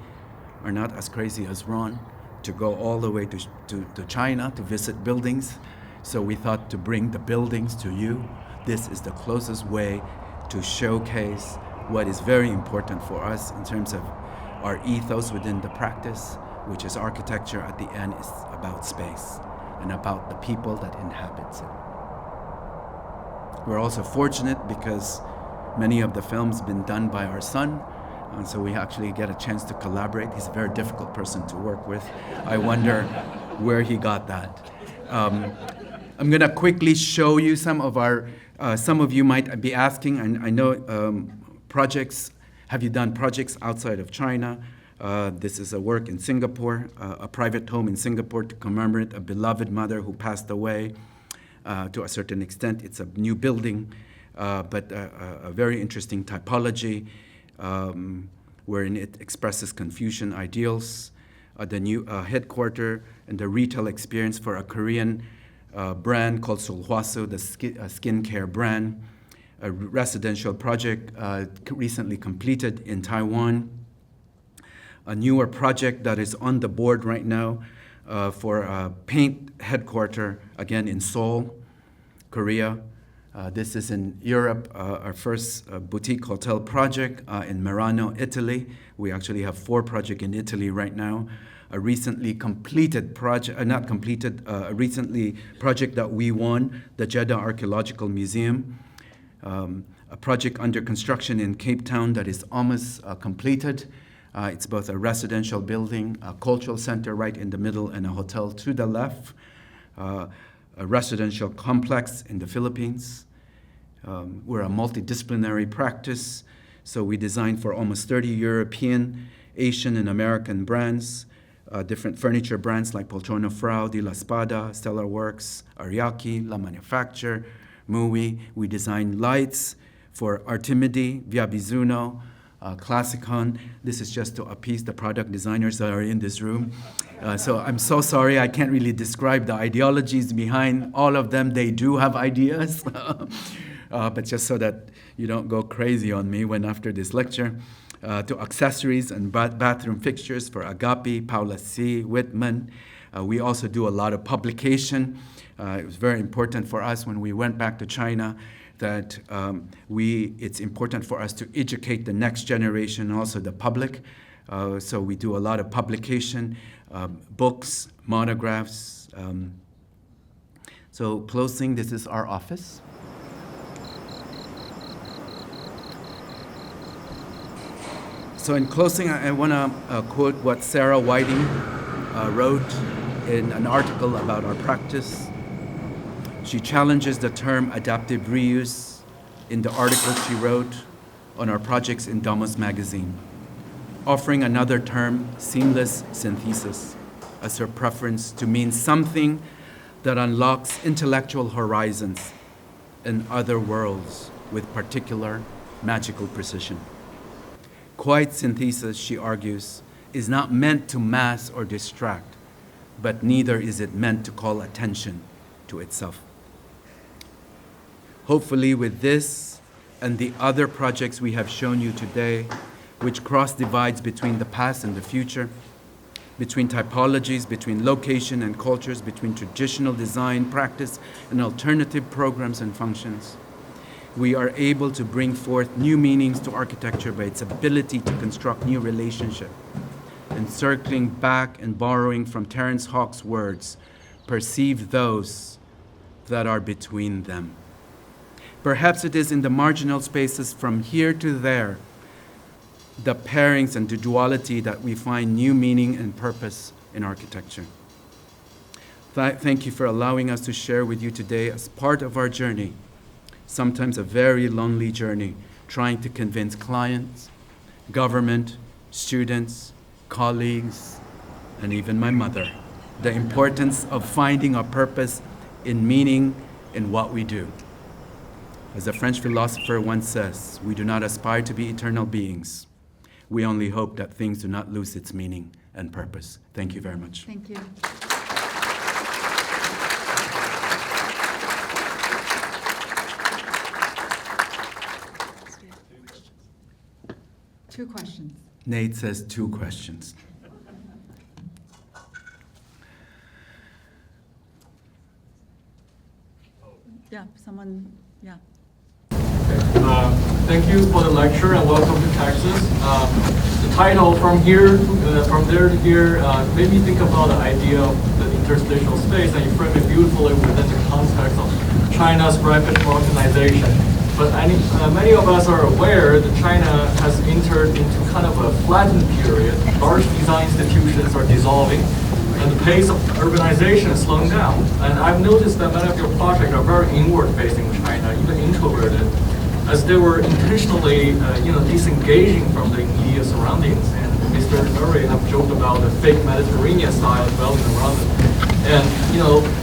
are not as crazy as Ron to go all the way to China to visit buildings. So we thought to bring the buildings to you. This is the closest way to showcase what is very important for us in terms of our ethos within the practice, which is architecture at the end is about space and about the people that inhabits it. We're also fortunate because many of the films have been done by our son, and so we actually get a chance to collaborate. He's a very difficult person to work with. I wonder where he got that. I'm going to quickly show you some of our, some of you might be asking, and I know projects, have you done projects outside of China? This is a work in Singapore, a private home in Singapore to commemorate a beloved mother who passed away. To a certain extent, it's a new building, but a very interesting typology. Wherein it expresses Confucian ideals, the new headquarter and the retail experience for a Korean brand called Solhwasu, the skincare brand, a residential project recently completed in Taiwan, a newer project that is on the board right now for a paint headquarter, again in Seoul, Korea. This is in Europe, our first boutique hotel project in Merano, Italy. We actually have 4 projects in Italy right now. A recently completed project, a recently project that we won, the Jeddah Archaeological Museum. A project under construction in Cape Town that is almost completed. It's both a residential building, a cultural center right in the middle, and a hotel to the left. A residential complex in the Philippines. We're a multidisciplinary practice, so we design for almost 30 European, Asian, and American brands, different furniture brands like Poltrona Frau, Di La Spada, Stellar Works, Ariake, La Manufacture, Mui. We design lights for Artimidi, Via Bizuno, Classicon. This is just to appease the product designers that are in this room. So I'm so sorry, I can't really describe the ideologies behind all of them. They do have ideas, but just so that you don't go crazy on me when after this lecture. To accessories and bathroom fixtures for Agape, Paula C., Whitman. We also do a lot of publication. It was very important for us when we went back to China that it's important for us to educate the next generation, also the public. So we do a lot of publication, books, monographs. So closing, this is our office. So in closing, I want to quote what Sarah Whiting wrote in an article about our practice. She challenges the term adaptive reuse in the article she wrote on our projects in Domus magazine, offering another term, seamless synthesis, as her preference to mean something that unlocks intellectual horizons in other worlds with particular magical precision. Quiet synthesis, she argues, is not meant to mask or distract, but neither is it meant to call attention to itself. Hopefully with this and the other projects we have shown you today, which cross divides between the past and the future, between typologies, between location and cultures, between traditional design practice and alternative programs and functions, we are able to bring forth new meanings to architecture by its ability to construct new relationships. And circling back and borrowing from Terence Hawke's words, perceive those that are between them. Perhaps it is in the marginal spaces from here to there, the pairings and the duality, that we find new meaning and purpose in architecture. Thank you for allowing us to share with you today as part of our journey, sometimes a very lonely journey, trying to convince clients, government, students, colleagues, and even my mother, the importance of finding a purpose in meaning in what we do. As a French philosopher once says, we do not aspire to be eternal beings. We only hope that things do not lose its meaning and purpose. Thank you very much. Thank you. Two questions. Nate says 2 questions. Yeah, someone, yeah. Thank you for the lecture and welcome to Texas. The title from there to here made me think about the idea of the interstitial space, and you framed it beautifully within the context of China's rapid modernization. But many of us are aware that China has entered into kind of a flattened period. Large design institutions are dissolving, and the pace of urbanization is slowing down. And I've noticed that many of your projects are very inward-facing in China, even introverted, as they were intentionally, disengaging from the immediate surroundings. And Mr. Neri have joked about the fake Mediterranean style development around them. And,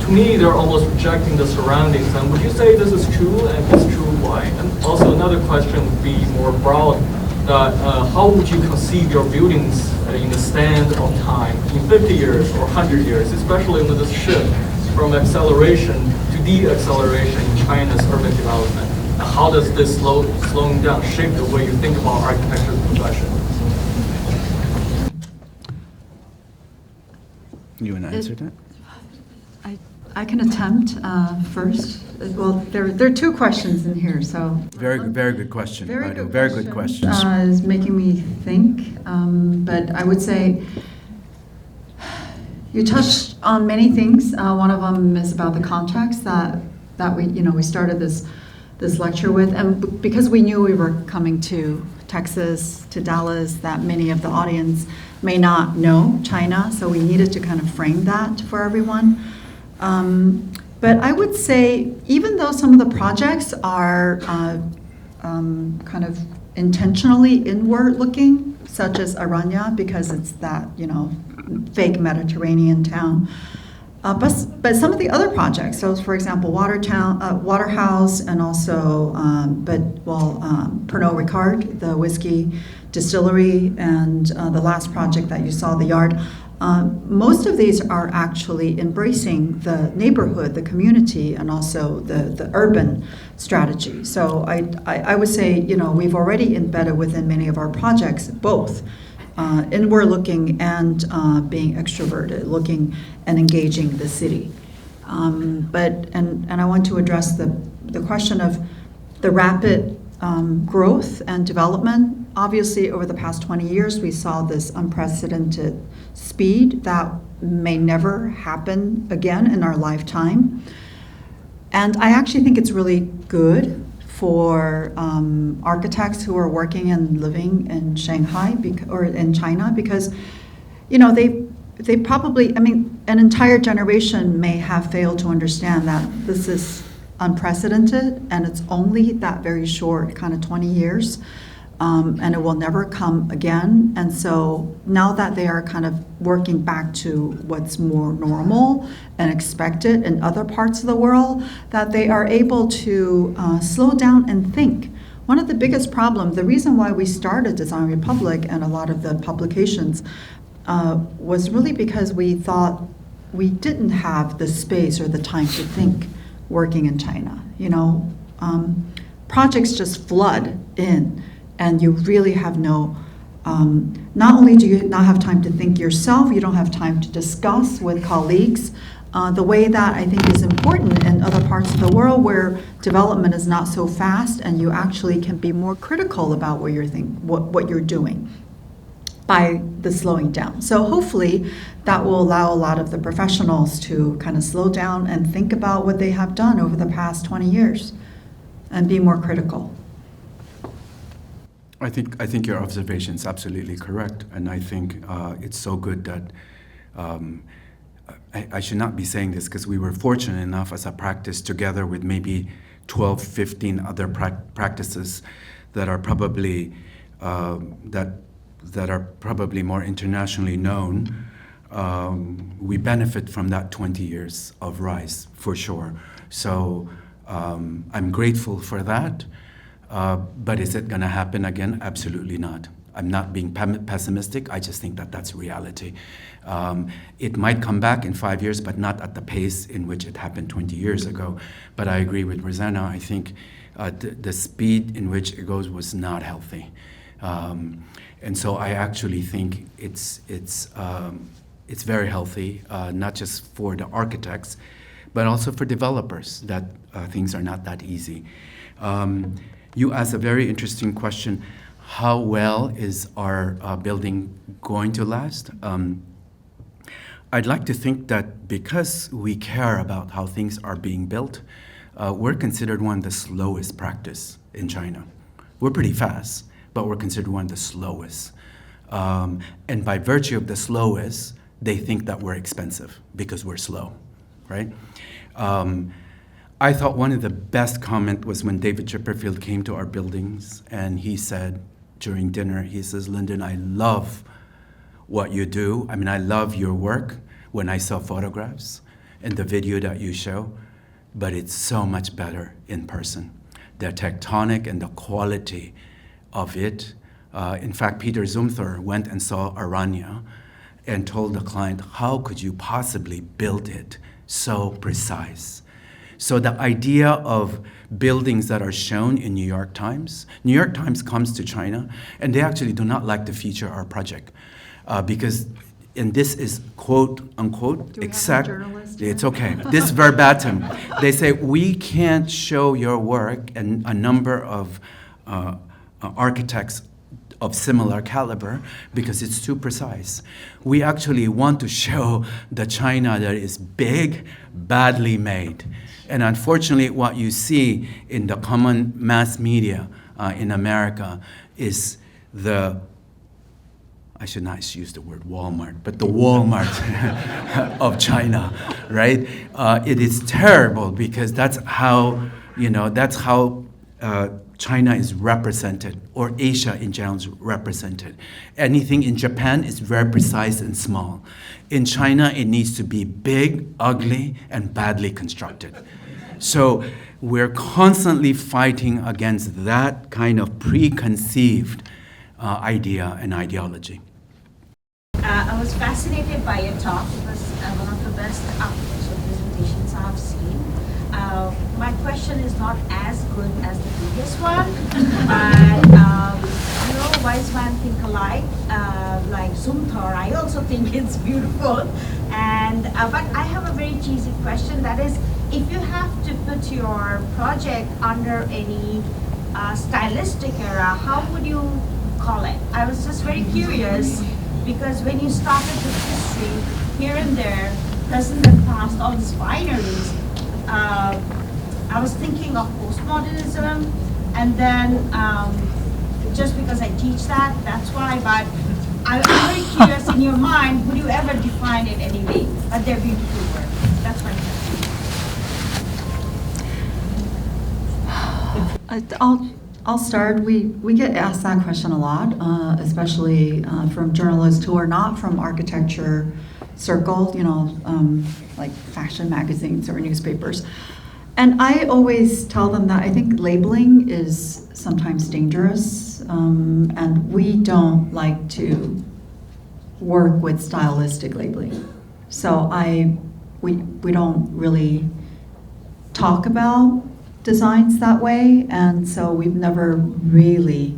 to me, they're almost rejecting the surroundings. And would you say this is true? And if it's true, why? And also another question would be more broad. How would you conceive your buildings in the stand of time in 50 years or 100 years, especially with this shift from acceleration to de-acceleration in China's urban development? How does this slowing down shape the way you think about architecture profession? You want to answer that? I can attempt first. Well, there are 2 questions in here, so. Very good question. Very good question. Is making me think, but I would say you touched on many things. One of them is about the context that we started this lecture with, and because we knew we were coming to Texas, to Dallas, that many of the audience may not know China, so we needed to kind of frame that for everyone. But I would say, even though some of the projects are kind of intentionally inward-looking, such as Aranya, because it's that fake Mediterranean town. But some of the other projects, so for example, Waterhouse, and also Pernod Ricard, the whiskey distillery, and the last project that you saw, the Yard. Most of these are actually embracing the neighborhood, the community, and also the urban strategy. So I would say, we've already embedded within many of our projects both inward-looking and being extroverted, looking and engaging the city. But I want to address the question of the rapid growth and development. Obviously, over the past 20 years, we saw this unprecedented speed that may never happen again in our lifetime. And I actually think it's really good for architects who are working and living in Shanghai or in China, because they probably, I mean, an entire generation may have failed to understand that this is unprecedented, and it's only that very short, kind of 20 years, and it will never come again. And so now that they are kind of working back to what's more normal and expected in other parts of the world, that they are able to slow down and think. One of the biggest problems, the reason why we started Design Republic and a lot of the publications was really because we thought we didn't have the space or the time to think working in China. Projects just flood in, and you really have no, not only do you not have time to think yourself, you don't have time to discuss with colleagues the way that I think is important in other parts of the world where development is not so fast, and you actually can be more critical about what you're doing by the slowing down. So hopefully that will allow a lot of the professionals to kind of slow down and think about what they have done over the past 20 years and be more critical. I think your observation is absolutely correct, and I think it's so good that I should not be saying this because we were fortunate enough as a practice, together with maybe 12, 15 other practices that are probably that are probably more internationally known. We benefit from that 20 years of rise for sure. So I'm grateful for that. But is it going to happen again? Absolutely not. I'm not being pessimistic. I just think that that's reality. It might come back in 5 years, but not at the pace in which it happened 20 years ago. But I agree with Rossana. I think the speed in which it goes was not healthy. And so I actually think it's very healthy, not just for the architects, but also for developers, that things are not that easy. You asked a very interesting question. How well is our building going to last? I'd like to think that because we care about how things are being built, we're considered one of the slowest practice in China. We're pretty fast, but we're considered one of the slowest. And by virtue of the slowest, they think that we're expensive because we're slow, right? I thought one of the best comment was when David Chipperfield came to our buildings, and he said during dinner, he says, "Lyndon, I love what you do. I mean, I love your work when I saw photographs and the video that you show, but it's so much better in person. The tectonic and the quality of it." In fact, Peter Zumthor went and saw Aranya and told the client, "How could you possibly build it so precise?" So the idea of buildings that are shown in New York Times comes to China, and they actually do not like to feature our project because, and this is quote unquote exact. It's okay. This verbatim. They say we can't show your work and a number of architects of similar caliber because it's too precise. We actually want to show the China that is big, badly made. And unfortunately, what you see in the common mass media in America is I should not use the word Walmart, but the Walmart of China, right? It is terrible because that's how China is represented, or Asia in general is represented. Anything in Japan is very precise and small. In China, it needs to be big, ugly, and badly constructed. So we're constantly fighting against that kind of preconceived idea and ideology. I was fascinated by your talk. It was one of the best architectural presentations I've seen. My question is not as good as the previous one, but wise man think alike, like Zumthor. I also think it's beautiful, and but I have a very cheesy question. That is, if you have to put your project under any stylistic era, how would you call it? I was just very curious because when you started the history here and there, doesn't it past all these binaries? I was thinking of postmodernism, And then, just because I teach that, that's why, but I'm very curious in your mind, would you ever define it anyway? But they're beautiful work. That's my question. I'll start. We get asked that question a lot, especially from journalists who are not from architecture circle, like fashion magazines or newspapers. And I always tell them that I think labeling is sometimes dangerous, and we don't like to work with stylistic labeling. So we don't really talk about designs that way, and so we've never really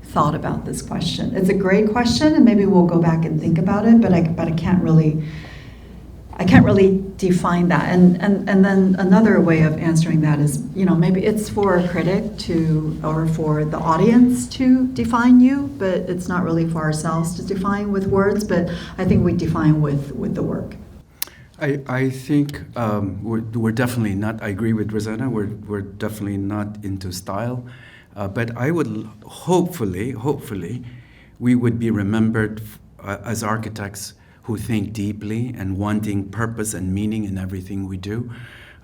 thought about this question. It's a great question, and maybe we'll go back and think about it, but I can't really define that. And then another way of answering that is, maybe it's for a critic or for the audience to define you, but it's not really for ourselves to define with words, but I think we define with the work. I think we're definitely not, I agree with Rossana, we're definitely not into style, but I would hopefully, we would be remembered as architects who think deeply and wanting purpose and meaning in everything we do.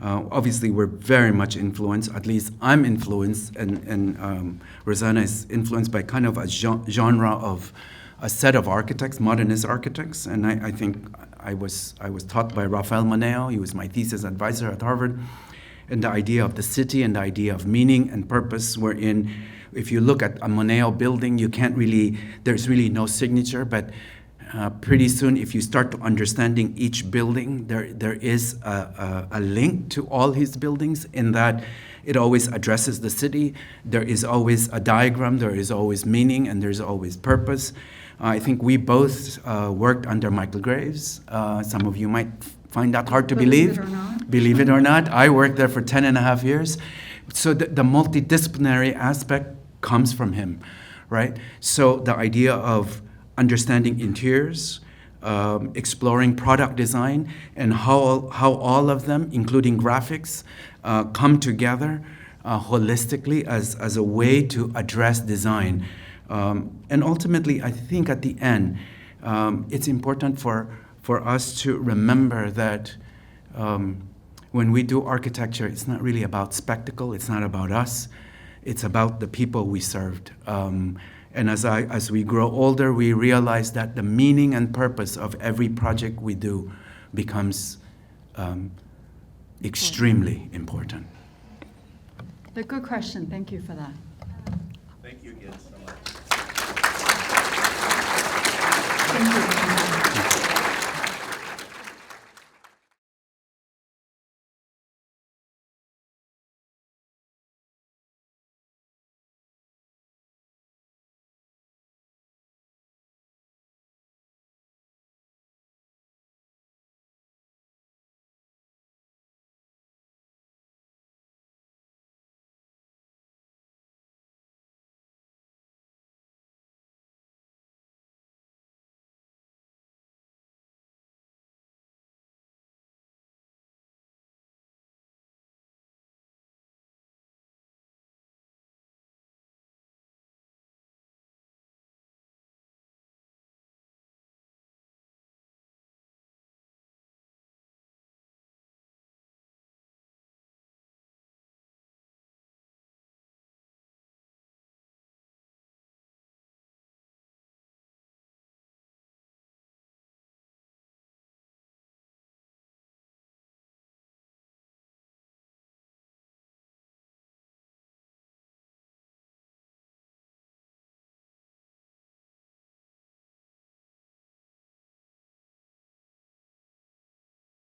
Obviously, we're very much influenced, at least I'm influenced, and Rossana is influenced by kind of a genre of a set of architects, modernist architects, and I think I was taught by Rafael Moneo. He was my thesis advisor at Harvard, and the idea of the city and the idea of meaning and purpose were in. If you look at a Moneo building, there's really no signature, but pretty soon, if you start to understanding each building, there is a link to all his buildings in that it always addresses the city. There is always a diagram, there is always meaning, and there's always purpose. I think we both worked under Michael Graves. Some of you might find that hard to believe. Believe it or not, I worked there for 10.5 years. So the multidisciplinary aspect comes from him, right? So the idea of understanding interiors, exploring product design, and how all of them, including graphics, come together holistically as a way to address design. And ultimately, I think at the end, it's important for us to remember that when we do architecture, it's not really about spectacle, it's not about us, it's about the people we served. And as we grow older, we realize that the meaning and purpose of every project we do becomes extremely important. A good question. Thank you for that.